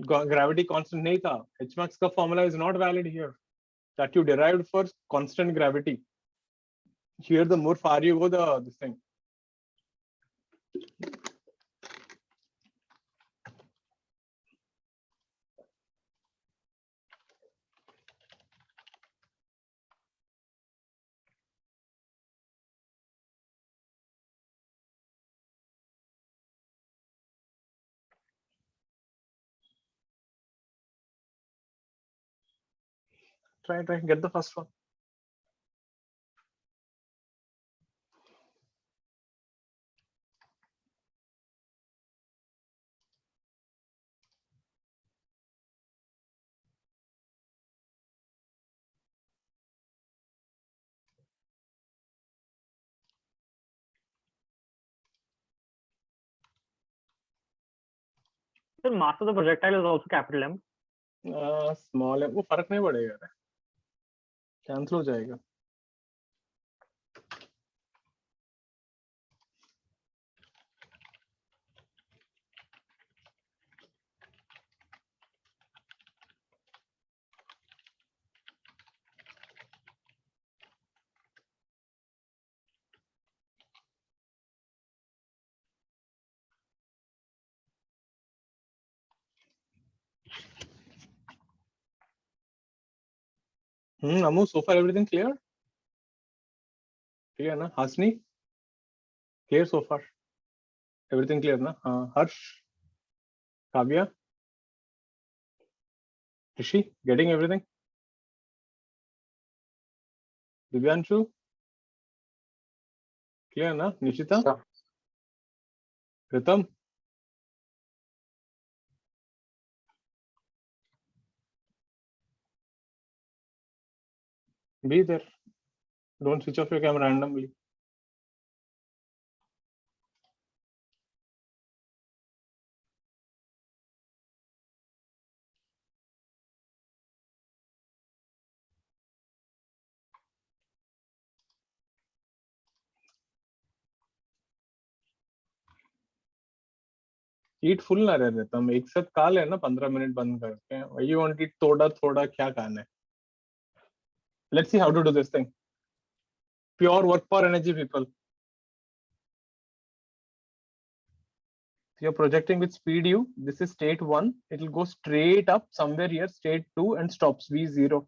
Gravity constant nahi tha. Hmax ka formula is not valid here. That you derived for constant gravity. Here, the more far you go, this thing. Try, get the first one. The mass of the projectile is also capital M. Small m, वो फर्क नहीं पड़ेगा, cancel हो जाएगा. Amu, so far everything clear? Clear na? Hasni? Clear so far? Everything clear na? Harsh? Kavya? Rishi? Getting everything? Divyanshu? Clear na? Nishita? Sure. Ritam? Be there. Don't switch off your camera randomly. Eat full ना रह रितम, एक साथ खा लेना 15 minute बंद करके. Why you want it थोड़ा थोड़ा, क्या खाना है? Let's see how to do this thing. Pure work power energy, people. You're projecting with speed u. This is state 1. It will go straight up somewhere here, state 2, and stops v0.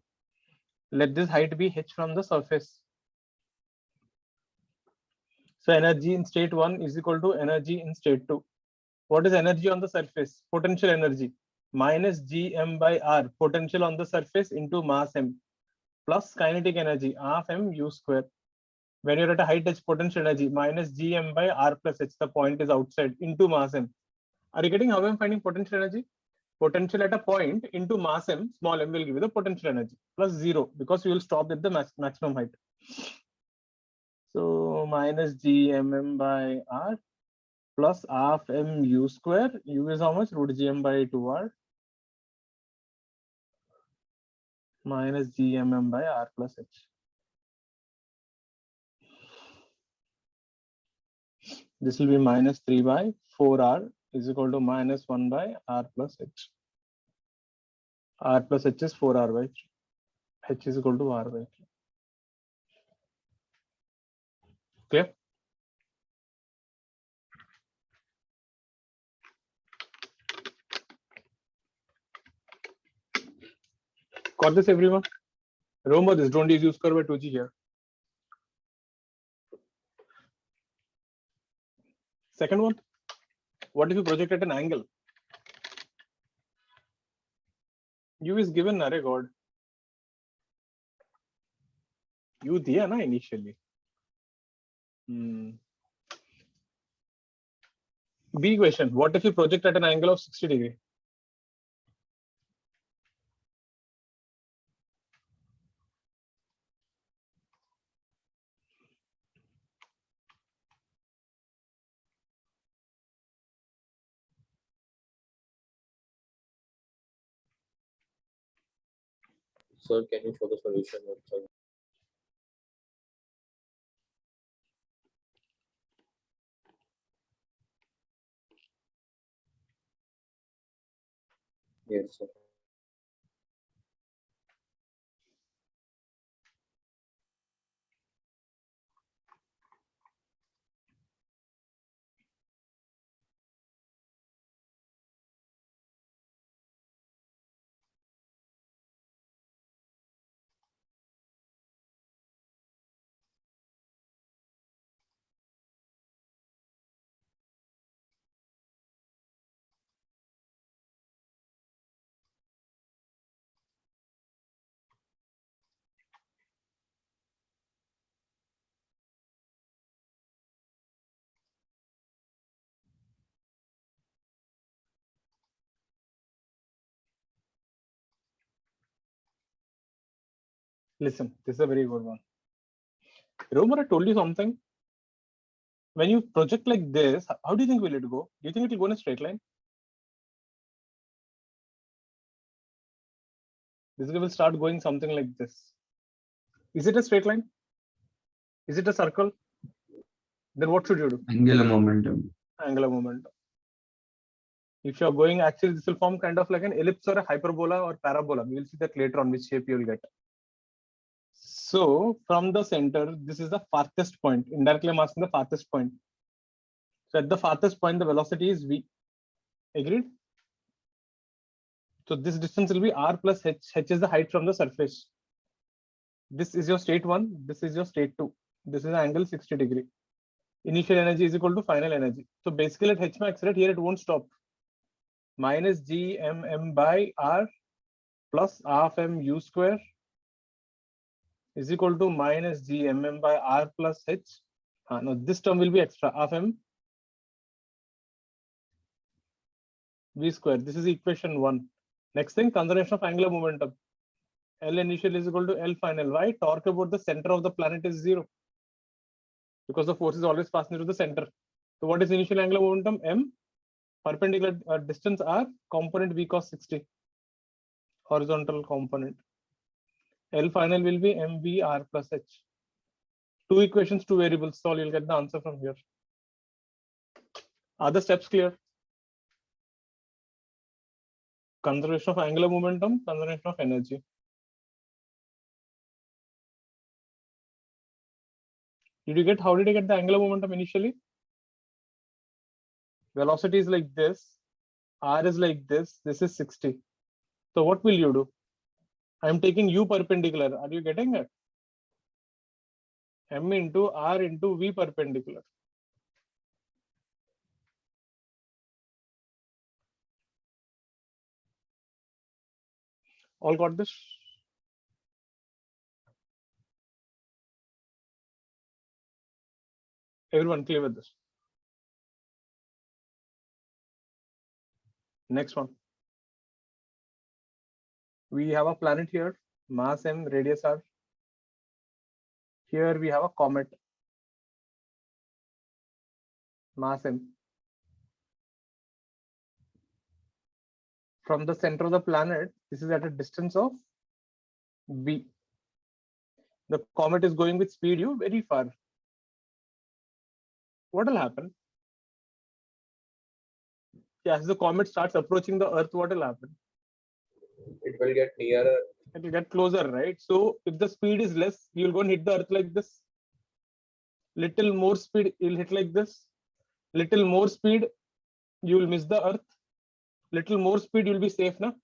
Let this height be h from the surface. So energy in state 1 is equal to energy in state 2. What is energy on the surface? Potential energy minus gm by r, potential on the surface, into mass m, plus kinetic energy half m u square. When you're at a height h, potential energy minus gm by r plus h, the point is outside, into mass m. Are you getting how I'm finding potential energy? Potential at a point into mass m, small m will give you the potential energy, plus 0, because you will stop at the maximum height. So minus gmm by r plus half m u square. U is how much? Root gm by 2r minus gmm by r plus h. This will be minus 3 by 4r is equal to minus 1 by r plus h. R plus h is 4r by 3. H is equal to r by 3. Clear? Got this, everyone? Remember this, don't use u square by 2g here. Second one, what if you project at an angle? U is given, Nare God. U diya na initially. B question, what if you project at an angle of 60 degree? Sir, can you show the solution also? Yes, sir. Listen, this is a very good one. Remember, I told you something. When you project like this, how do you think will it go? Do you think it will go in a straight line? This will start going something like this. Is it a straight line? Is it a circle? Then what should you do? Angular momentum. Angular momentum. If you're going, actually, this will form kind of like an ellipse or a hyperbola or parabola. We will see that later on which shape you will get. So from the center, this is the farthest point. Indirectly, I'm asking the farthest point. So at the farthest point, the velocity is v. Agreed? So this distance will be r plus h. H is the height from the surface. This is your state 1. This is your state 2. This is angle 60 degree. Initial energy is equal to final energy. So basically at h max rate, here it won't stop. Minus g m by r plus half m u square is equal to minus g m by r plus h. No, this term will be extra, half m v square. This is equation 1. Next thing, conservation of angular momentum. L initial is equal to L final. Why? Torque about the center of the planet is 0. Because the force is always passing through the center. So what is initial angular momentum? M. Perpendicular distance r, component v cos 60. Horizontal component. L final will be mv r plus h. 2 equations, 2 variables. So you'll get the answer from here. Are the steps clear? Conservation of angular momentum, conservation of energy. Did you get, how did you get the angular momentum initially? Velocity is like this, r is like this is 60. So what will you do? I'm taking u perpendicular. Are you getting it? M into r into v perpendicular. All got this? Everyone clear with this? Next one. We have a planet here, mass m, radius r. Here we have a comet, mass m. From the center of the planet, this is at a distance of v. The comet is going with speed u very far. What will happen? As the comet starts approaching the Earth, what will happen? It will get nearer. It will get closer, right? So if the speed is less, you'll go and hit the Earth like this. Little more speed, you'll hit like this. Little more speed, you will miss the Earth. Little more speed, you'll be safe now.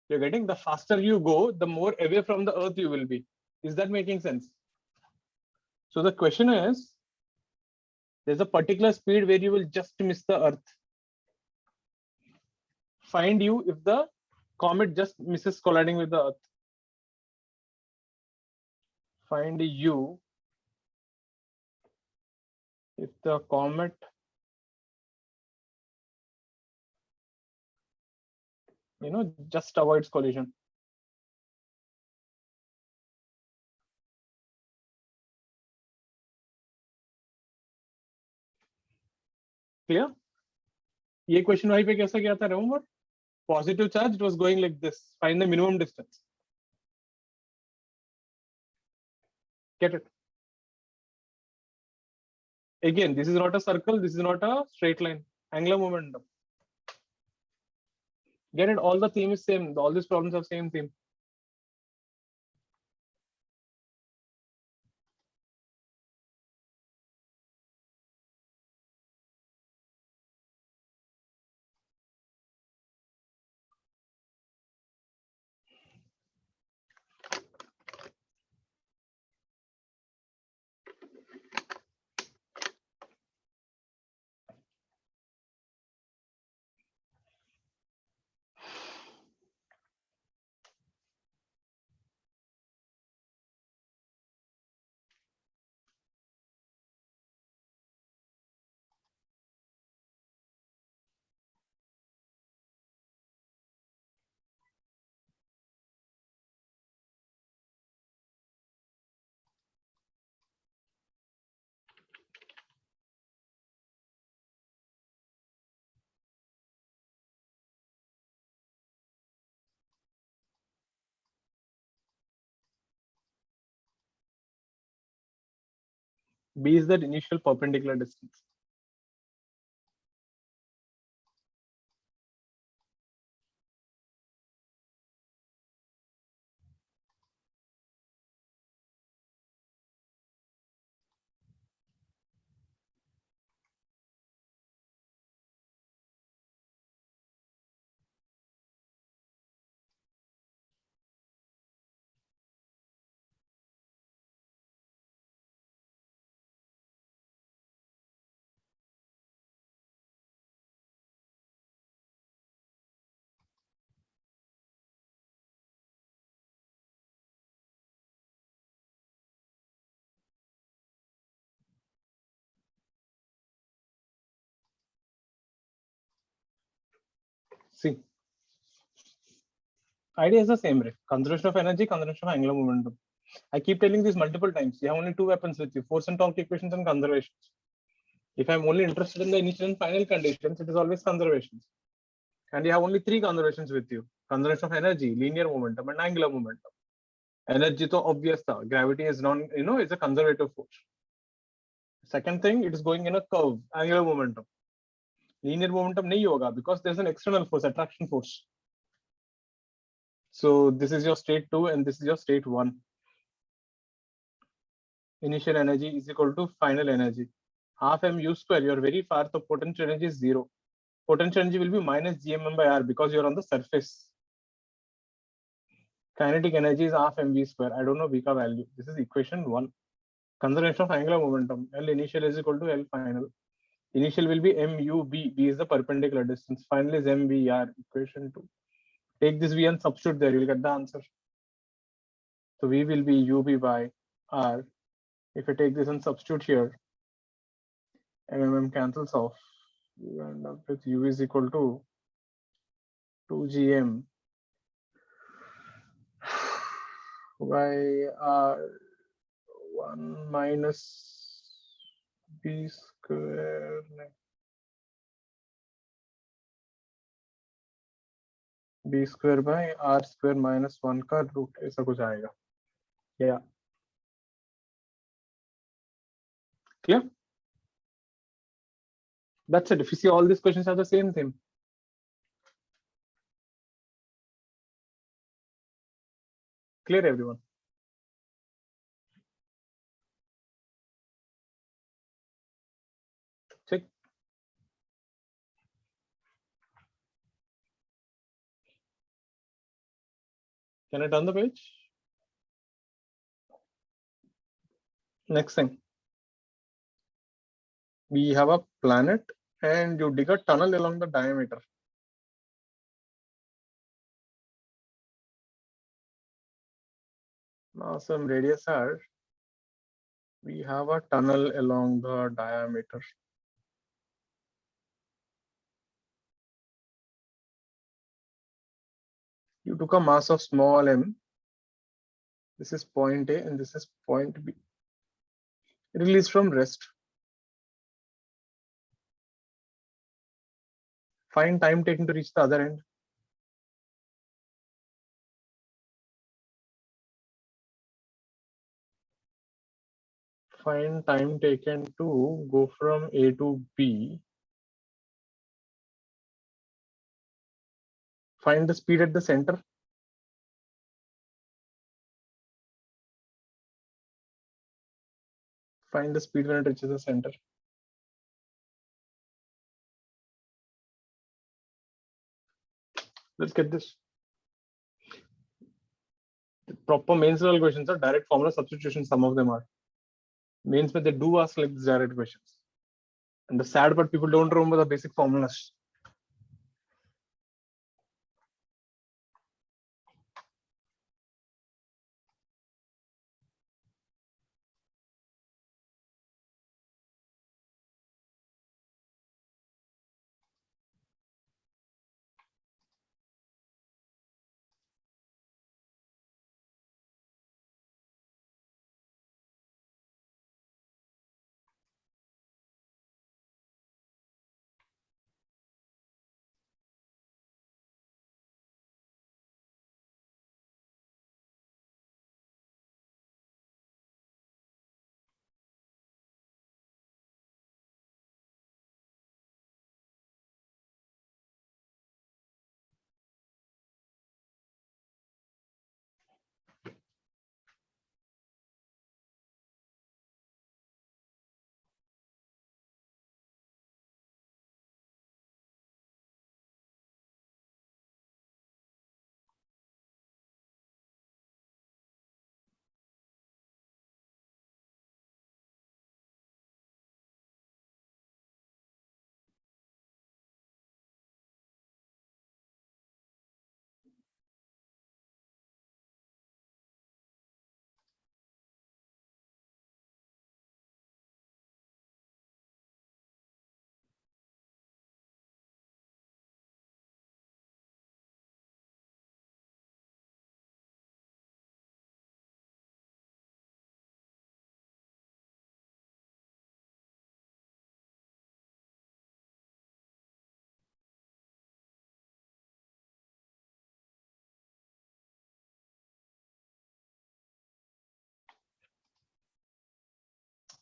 You're getting, the faster you go, the more away from the Earth you will be. Is that making sense? So the question is, there's a particular speed where you will just miss the Earth. Find u if the comet just misses colliding with the Earth. Find u if the comet just avoids collision. Clear? ये question वहीं पे कैसा गया था? Remember? Positive charge, it was going like this. Find the minimum distance. Get it? Again, this is not a circle. This is not a straight line. Angular momentum. Get it? All the theme is same. All these problems have same theme. B is that initial perpendicular distance. See, idea is the same, right? Conservation of energy, conservation of angular momentum. I keep telling this multiple times. You have only two weapons with you: force and torque equations and conservations. If I'm only interested in the initial and final conditions, it is always conservations. And you have only three conservations with you: conservation of energy, linear momentum, and angular momentum. Energy to obvious tha. Gravity is non, is a conservative force. Second thing, it is going in a curve, angular momentum. Linear momentum nahi hoga because there's an external force, attraction force. So this is your state 2 and this is your state 1. Initial energy is equal to final energy. Half mu square, you're very far, so potential energy is 0. Potential energy will be minus gmm by r because you're on the surface. Kinetic energy is half mv square. I don't know v ka value. This is equation 1. Conservation of angular momentum. L initial is equal to L final. Initial will be mu b. B is the perpendicular distance. Final is mv r. Equation 2. Take this v and substitute there. You'll get the answer. So v will be ub by r. If I take this and substitute here, cancels off. You end up with u is equal to 2gm by r1 minus b square. B square by r square minus 1 का root ऐसा कुछ आएगा. Yeah. Clear? That's it. If you see, all these questions are the same thing. Clear, everyone? Check. Can I turn the page? Next thing. We have a planet and you dig a tunnel along the diameter. Mass and radius are. We have a tunnel along the diameter. You took a mass of small m. This is point A and this is point B. Release from rest. Find time taken to reach the other end. Find time taken to go from A to B. Find the speed at the center. Find the speed when it reaches the center. Let's get this. The proper mains level questions are direct formula substitution. Some of them are. Mains, but they do ask like these direct questions. And the sad part, people don't remember the basic formulas.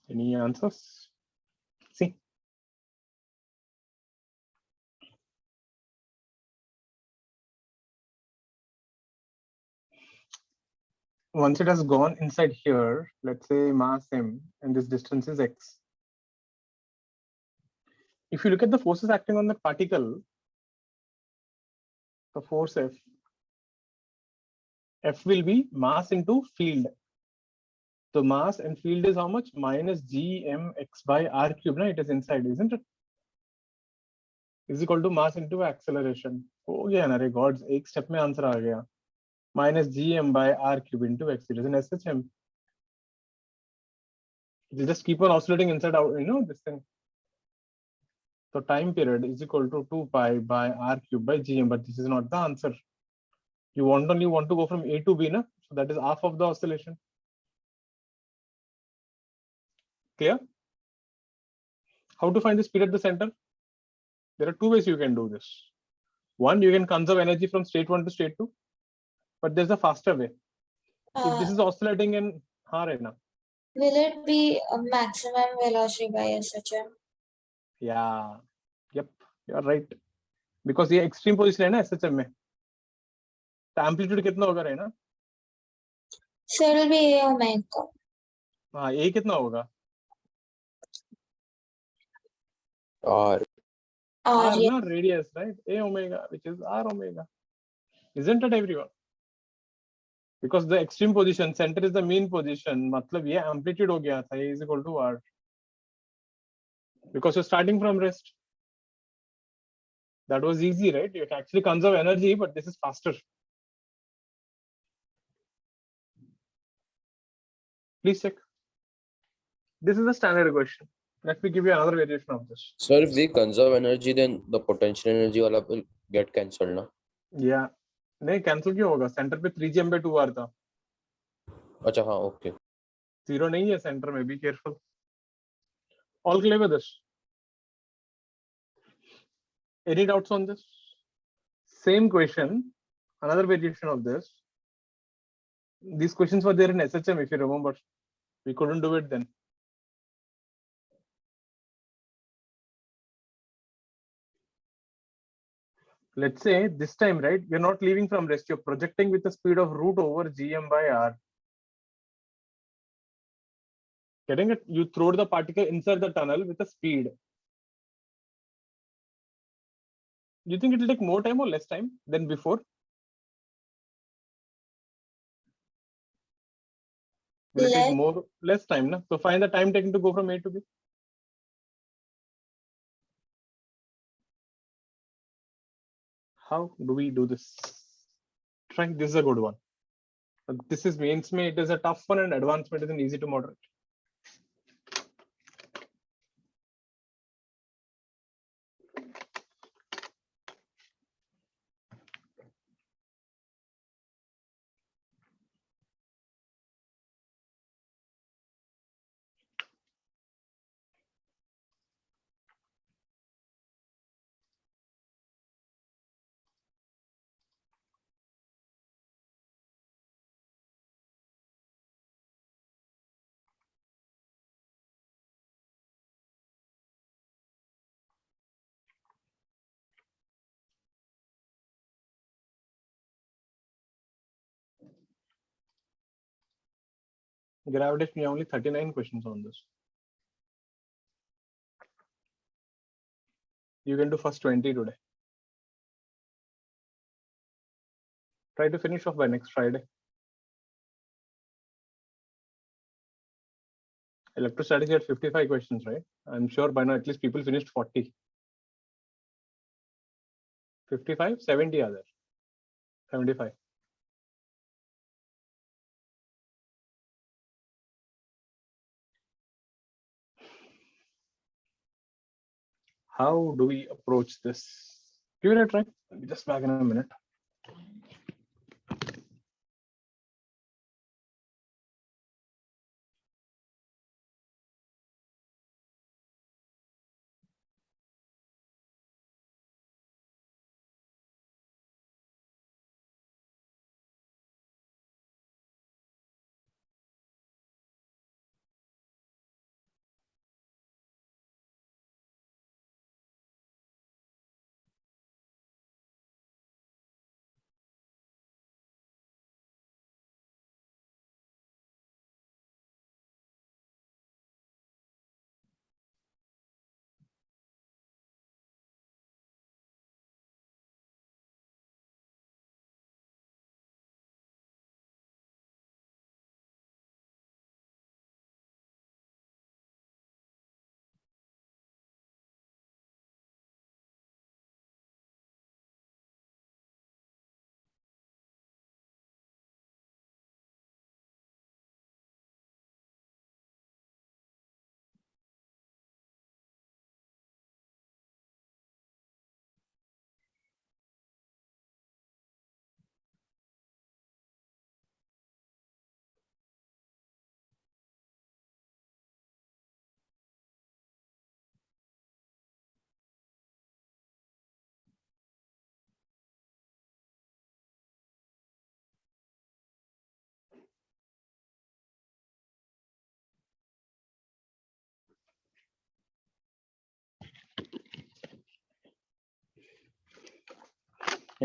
Any answers? See. Once it has gone inside here, let's say mass m, and this distance is x. If you look at the forces acting on the particle, the force F will be mass into field. So mass and field is how much? Minus gmx by r cube. No, it is inside, isn't it? Is equal to mass into acceleration. Oh yeah, na gods, एक step में answer आ गया. Minus gm by r cube into x. It is an SHM. You just keep on oscillating inside out, this thing. So time period is equal to 2 pi by r cube by gm, but this is not the answer. You only want to go from A to B, na? So that is half of the oscillation. Clear? How to find the speed at the center? There are two ways you can do this. One, you can conserve energy from state 1 to state 2, but there's a faster way. If this is oscillating in now. Will it be a maximum velocity by SHM? Yeah. Yep. You're right. Because ये extreme position है ना SHM में. तो amplitude कितना होगा रहना? So it will be A omega. हाँ, A कितना होगा? R. R yeah. ना radius, right? A omega, which is R omega. Isn't it, everyone? Because the extreme position, center is the mean position. मतलब ये amplitude हो गया था. A is equal to R. Because you're starting from rest. That was easy, right? You can actually conserve energy, but this is faster. Please check. This is a standard question. Let me give you another variation of this. So if we conserve energy, then the potential energy wala will get cancelled, na? Yeah. नहीं cancel क्यों होगा? Center पे 3gm by 2r था. अच्छा हाँ, okay. Zero नहीं है center में. Be careful. All clear with this? Any doubts on this? Same question, another variation of this. These questions were there in SHM, if you remember. We couldn't do it then. Let's say this time, right? You're not leaving from rest. You're projecting with the speed of root over gm by r. Getting it? You throw the particle inside the tunnel with a speed. Do you think it will take more time or less time than before? Will it take less time? Na? So find the time taken to go from A to B. How do we do this? Try. This is a good one. This is mainsmate. It is a tough one, and advancement is an easy to moderate. Gravitation, we have only 39 questions on this. You can do first 20 today. Try to finish off by next Friday. Electrostatic had 55 questions, right? I'm sure by now at least people finished 40. 55, 70 are there. 75. How do we approach this? Give it a try. I'll be just back in a minute.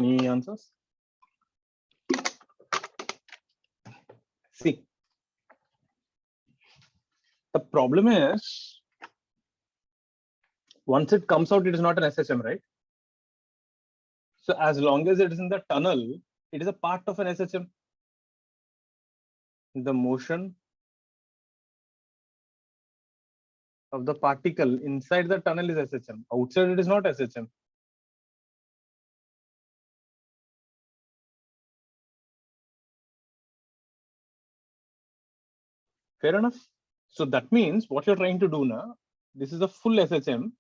Any answers? See, the problem is once it comes out, it is not an SHM, right? So as long as it is in the tunnel, it is a part of an SHM. The motion of the particle inside the tunnel is SHM. Outside it is not SHM. Fair enough. So that means what you're trying to do now, this is a full SHM.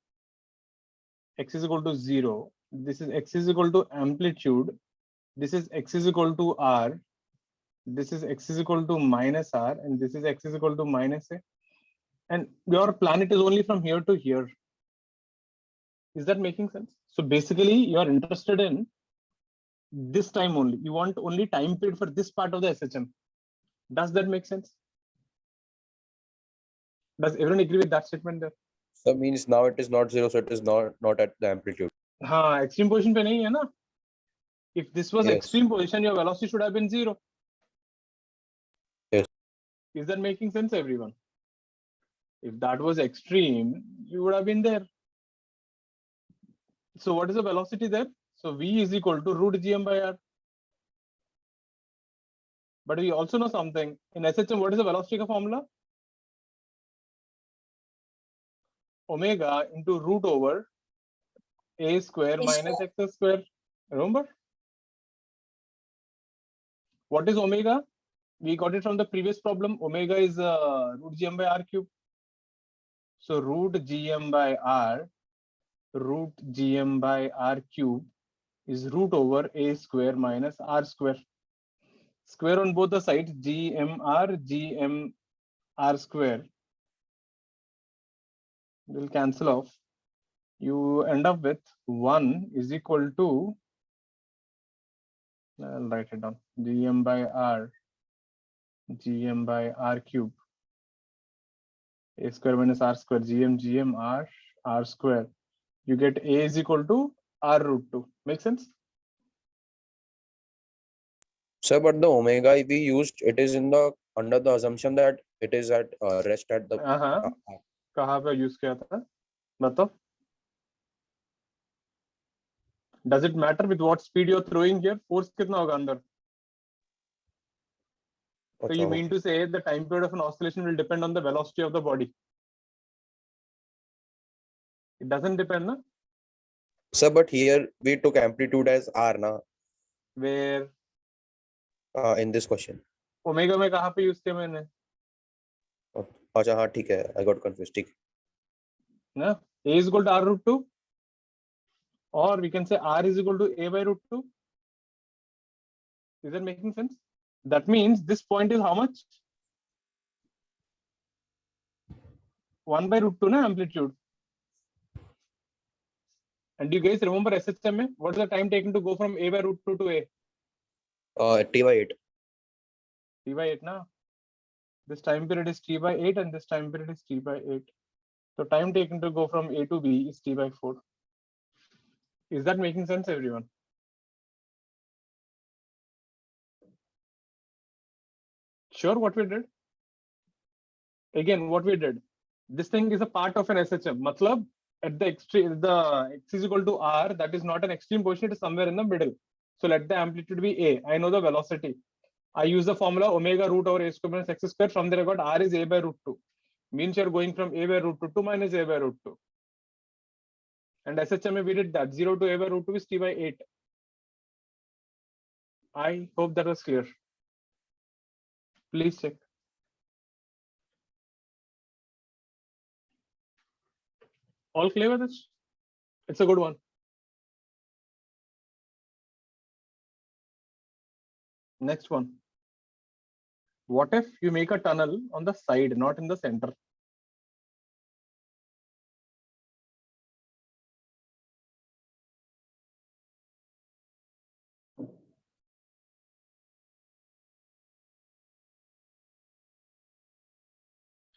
X is equal to 0. This is X is equal to amplitude. This is X is equal to R. This is X is equal to minus R. And this is X is equal to minus A. And your planet is only from here to here. Is that making sense? So basically, you are interested in this time only. You want only time period for this part of the SHM. Does that make sense? Does everyone agree with that statement there? So means now it is not 0, so it is not at the amplitude. हाँ, extreme position पे नहीं है ना? If this was Yes. extreme position, your velocity should have been 0. Yes. Is that making sense, everyone? If that was extreme, you would have been there. So what is the velocity there? So V is equal to root gm by r. But we also know something. In SHM, what is the velocity ka formula? Omega into root over a square A minus square. x square. Remember? What is omega? We got it from the previous problem. Omega is root gm by r cube. So root gm by r, root gm by r cube is root over a square minus r square. Square on both the sides, gm r square will cancel off. You end up with 1 is equal to, I'll write it down, gm by r cube, a square minus r square, gm r square. You get a is equal to r root 2. Make sense? Sir, but the omega we used, it is in the under the assumption that it is at rest at the. कहाँ पे use किया था बताओ? Does it matter with what speed you're throwing here? Force कितना होगा अंदर? So you mean to say the time period of an oscillation will depend on the velocity of the body? It doesn't depend, na? Sir, but here we took amplitude as r, na? Where? In this question. Omega में कहाँ पे use किया मैंने? अच्छा हाँ ठीक है. I got confused. ठीक. ना? A is equal to r root 2, or we can say r is equal to a by root 2. Is that making sense? That means this point is how much? 1 by root 2 na amplitude. And do you guys remember SHM में? What is the time taken to go from a by root 2 to a? T by 8. T by 8 na? This time period is T by 8 and this time period is T by 8. So time taken to go from A to B is T by 4. Is that making sense, everyone? Sure, what we did? Again, what we did? This thing is a part of an SHM. Matlab, at the extreme, the x is equal to r, that is not an extreme position, it is somewhere in the middle. So let the amplitude be a. I know the velocity. I use the formula omega root over a square minus x square. From there I got r is a by root 2. Means you're going from a by root 2 to minus a by root 2. And SHM we did that. 0 to a by root 2 is t by 8. I hope that was clear. Please check. All clear with this? It's a good one. Next one. What if you make a tunnel on the side, not in the center?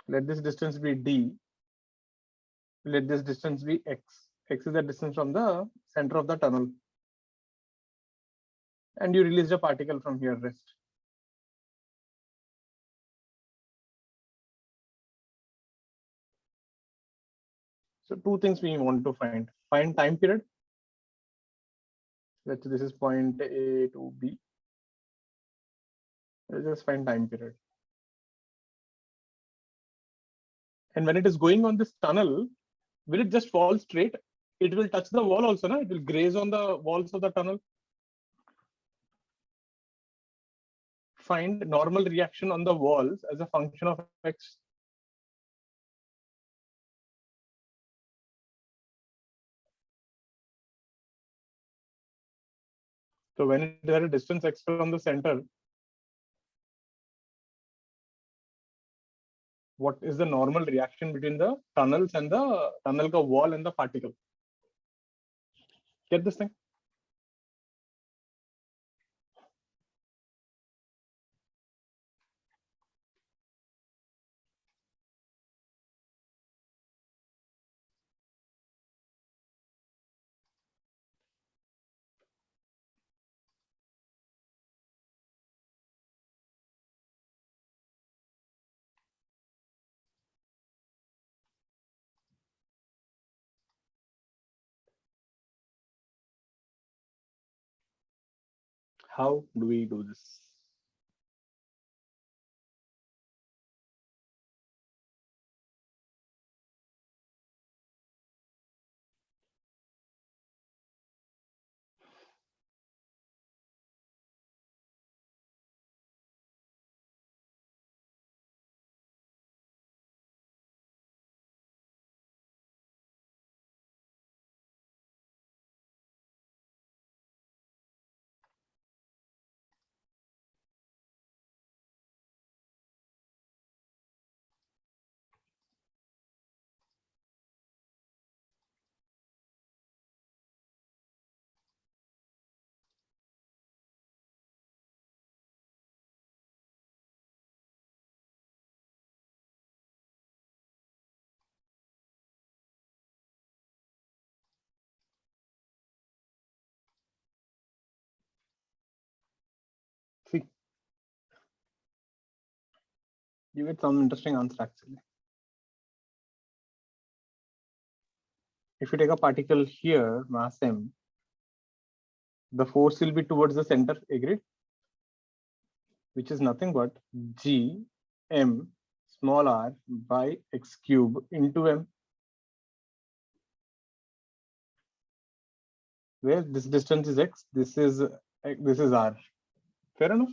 Let this distance be d. Let this distance be x. X is the distance from the center of the tunnel. and you released a particle from here, rest. So two things we want to find. Find time period. Let's say this is point A to B. Let's just find time period. And when it is going on this tunnel, will it just fall straight? It will touch the wall also, no? It will graze on the walls of the tunnel. Find normal reaction on the walls as a function of x. So when it is at a distance x from the center, what is the normal reaction between the tunnels and the tunnel ka wall and the particle? Get this thing? How do we do this? See, you get some interesting answer actually. If you take a particle here, mass m, the force will be towards the center, agreed? Which is nothing but g m small r by x cube into m, where this distance is x, this is r. Fair enough?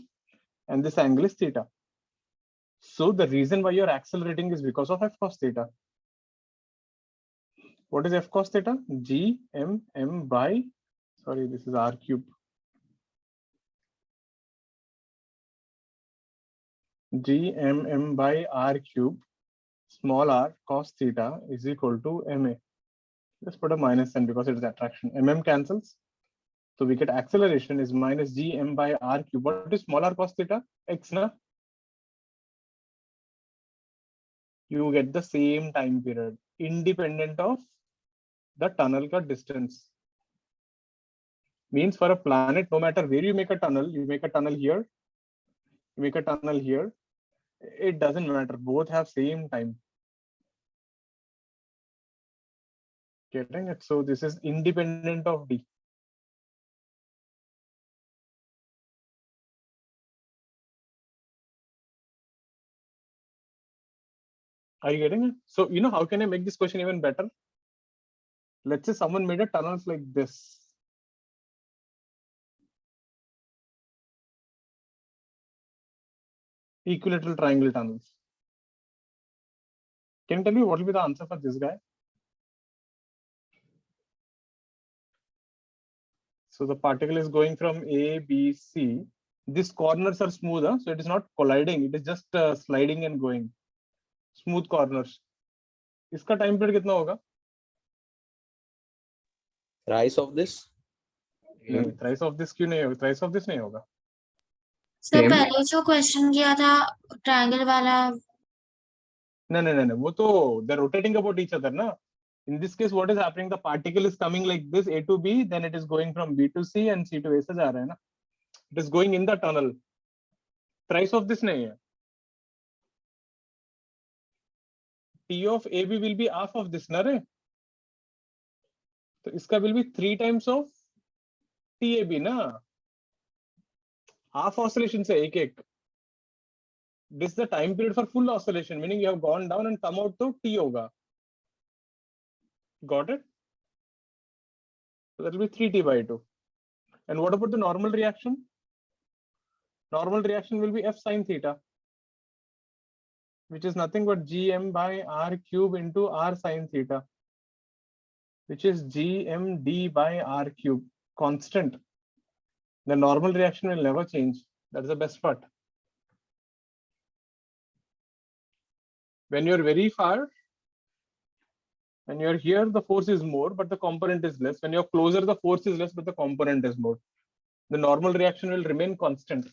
And this angle is theta. So the reason why you're accelerating is because of f cos theta. What is f cos theta? G m m by, sorry, this is r cube. G m m by r cube small r cos theta is equal to ma. Let's put a minus n because it is attraction. Mm cancels. So we get acceleration is minus g m by r cube. What is small r cos theta? X na? You get the same time period independent of the tunnel ka distance. Means for a planet, no matter where you make a tunnel here, you make a tunnel here, it doesn't matter. Both have same time. Getting it? So this is independent of d. Are you getting it? So, you know, how can I make this question even better? Let's say someone made a tunnels like this. Equilateral triangle tunnels. Can you tell me what will be the answer for this guy? So the particle is going from A, B, C. These corners are smooth, huh? So it is not colliding. It is just sliding and going. Smooth corners. इसका time period कितना होगा? Thrice of this? नहीं, thrice of this क्यों नहीं होगा? Thrice of this नहीं होगा. Sir पहले जो क्वेश्चन किया था ट्रायंगल वाला, No. वो तो they're rotating about each other, ना? In this case, what is happening? The particle is coming like this, A to B, then it is going from B to C and C to A से जा रहा है ना? It is going in the tunnel. Thrice of this nahi hai. T of AB will be half of this, na re? So iska will be 3 times of TAB, na? Half oscillation se ek. This is the time period for full oscillation, meaning you have gone down and come out to T hoga. Got it? So that will be 3T by 2. And what about the normal reaction? Normal reaction will be F sine theta, which is nothing but Gm by R cube into R sine theta, which is GMD by R cube, constant. The normal reaction will never change. That's the best part. When you're very far, when you're here, the force is more, but the component is less. When you're closer, the force is less, but the component is more. The normal reaction will remain constant.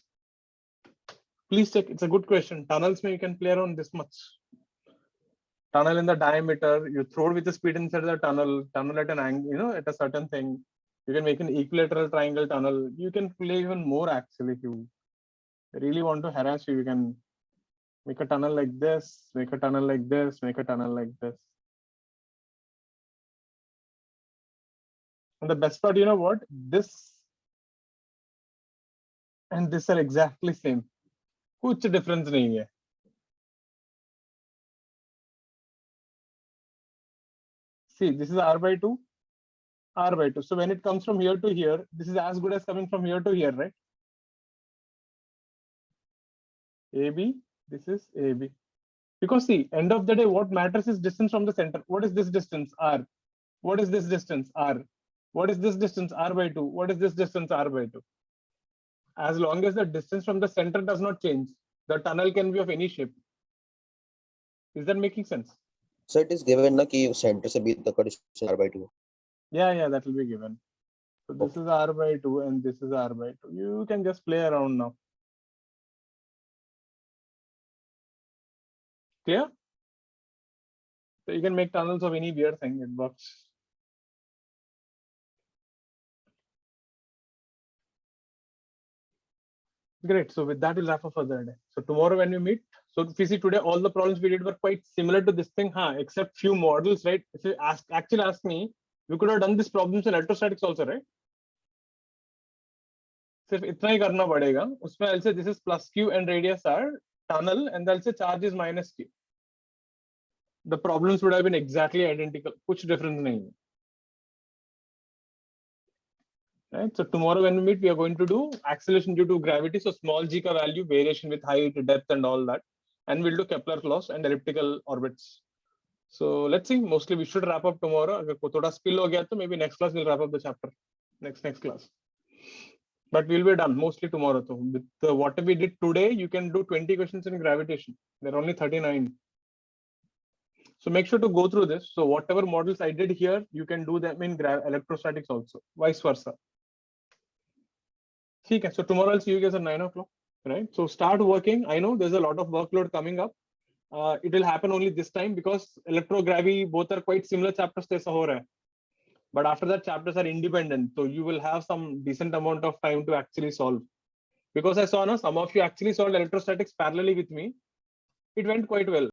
Please check. It's a good question. Tunnels, you can play around this much. Tunnel in the diameter, you throw it with the speed inside the tunnel at an angle, at a certain thing. You can make an equilateral triangle tunnel. You can play even more actually. If you really want to harass you, you can make a tunnel like this, make a tunnel like this, make a tunnel like this. And the best part, you know what? This and this are exactly same. Kuch difference nahi hai. See, this is R by 2, R by 2. So when it comes from here to here, this is as good as coming from here to here, right? AB, this is AB. Because see, end of the day, what matters is distance from the center. What is this distance? R. What is this distance? R. What is this distance? R by 2. What is this distance? R by 2. As long as the distance from the center does not change, the tunnel can be of any shape. Is that making sense? So it is given na ki center se beat tak distance R by 2. Yeah, that will be given. So this is R by 2 and this is R by 2. You can just play around now. Clear? So you can make tunnels of any weird thing. It works. Great. So with that, we'll wrap up for the day. So tomorrow when we meet, so if you see today, all the problems we did were quite similar to this thing, except few models, right? If you actually ask me, we could have done these problems in electrostatics also, right? सिर्फ इतना ही करना पड़ेगा. उसमें I'll say this is plus q and radius are tunnel, and I'll say charge is minus q. The problems would have been exactly identical. कुछ difference नहीं है. Right. So tomorrow when we meet, we are going to do acceleration due to gravity. So small g ka value, variation with height, depth, and all that, and we'll do Kepler's laws and elliptical orbits. So let's see. Mostly we should wrap up tomorrow. अगर कोई थोड़ा spill हो गया तो maybe next class we'll wrap up the chapter. Next class. But we'll be done mostly tomorrow. So with what we did today, you can do 20 questions in gravitation. There are only 39. So make sure to go through this. So whatever models I did here, you can do them in electrostatics also, vice versa. Okay, so tomorrow I'll see you guys at 9 o'clock, right? So start working. I know there's a lot of workload coming up. It will happen only this time because electrogravity, both are quite similar chapters. But after that, chapters are independent. So you will have some decent amount of time to actually solve. Because I saw some of you actually solved electrostatics parallelly with me. It went quite well.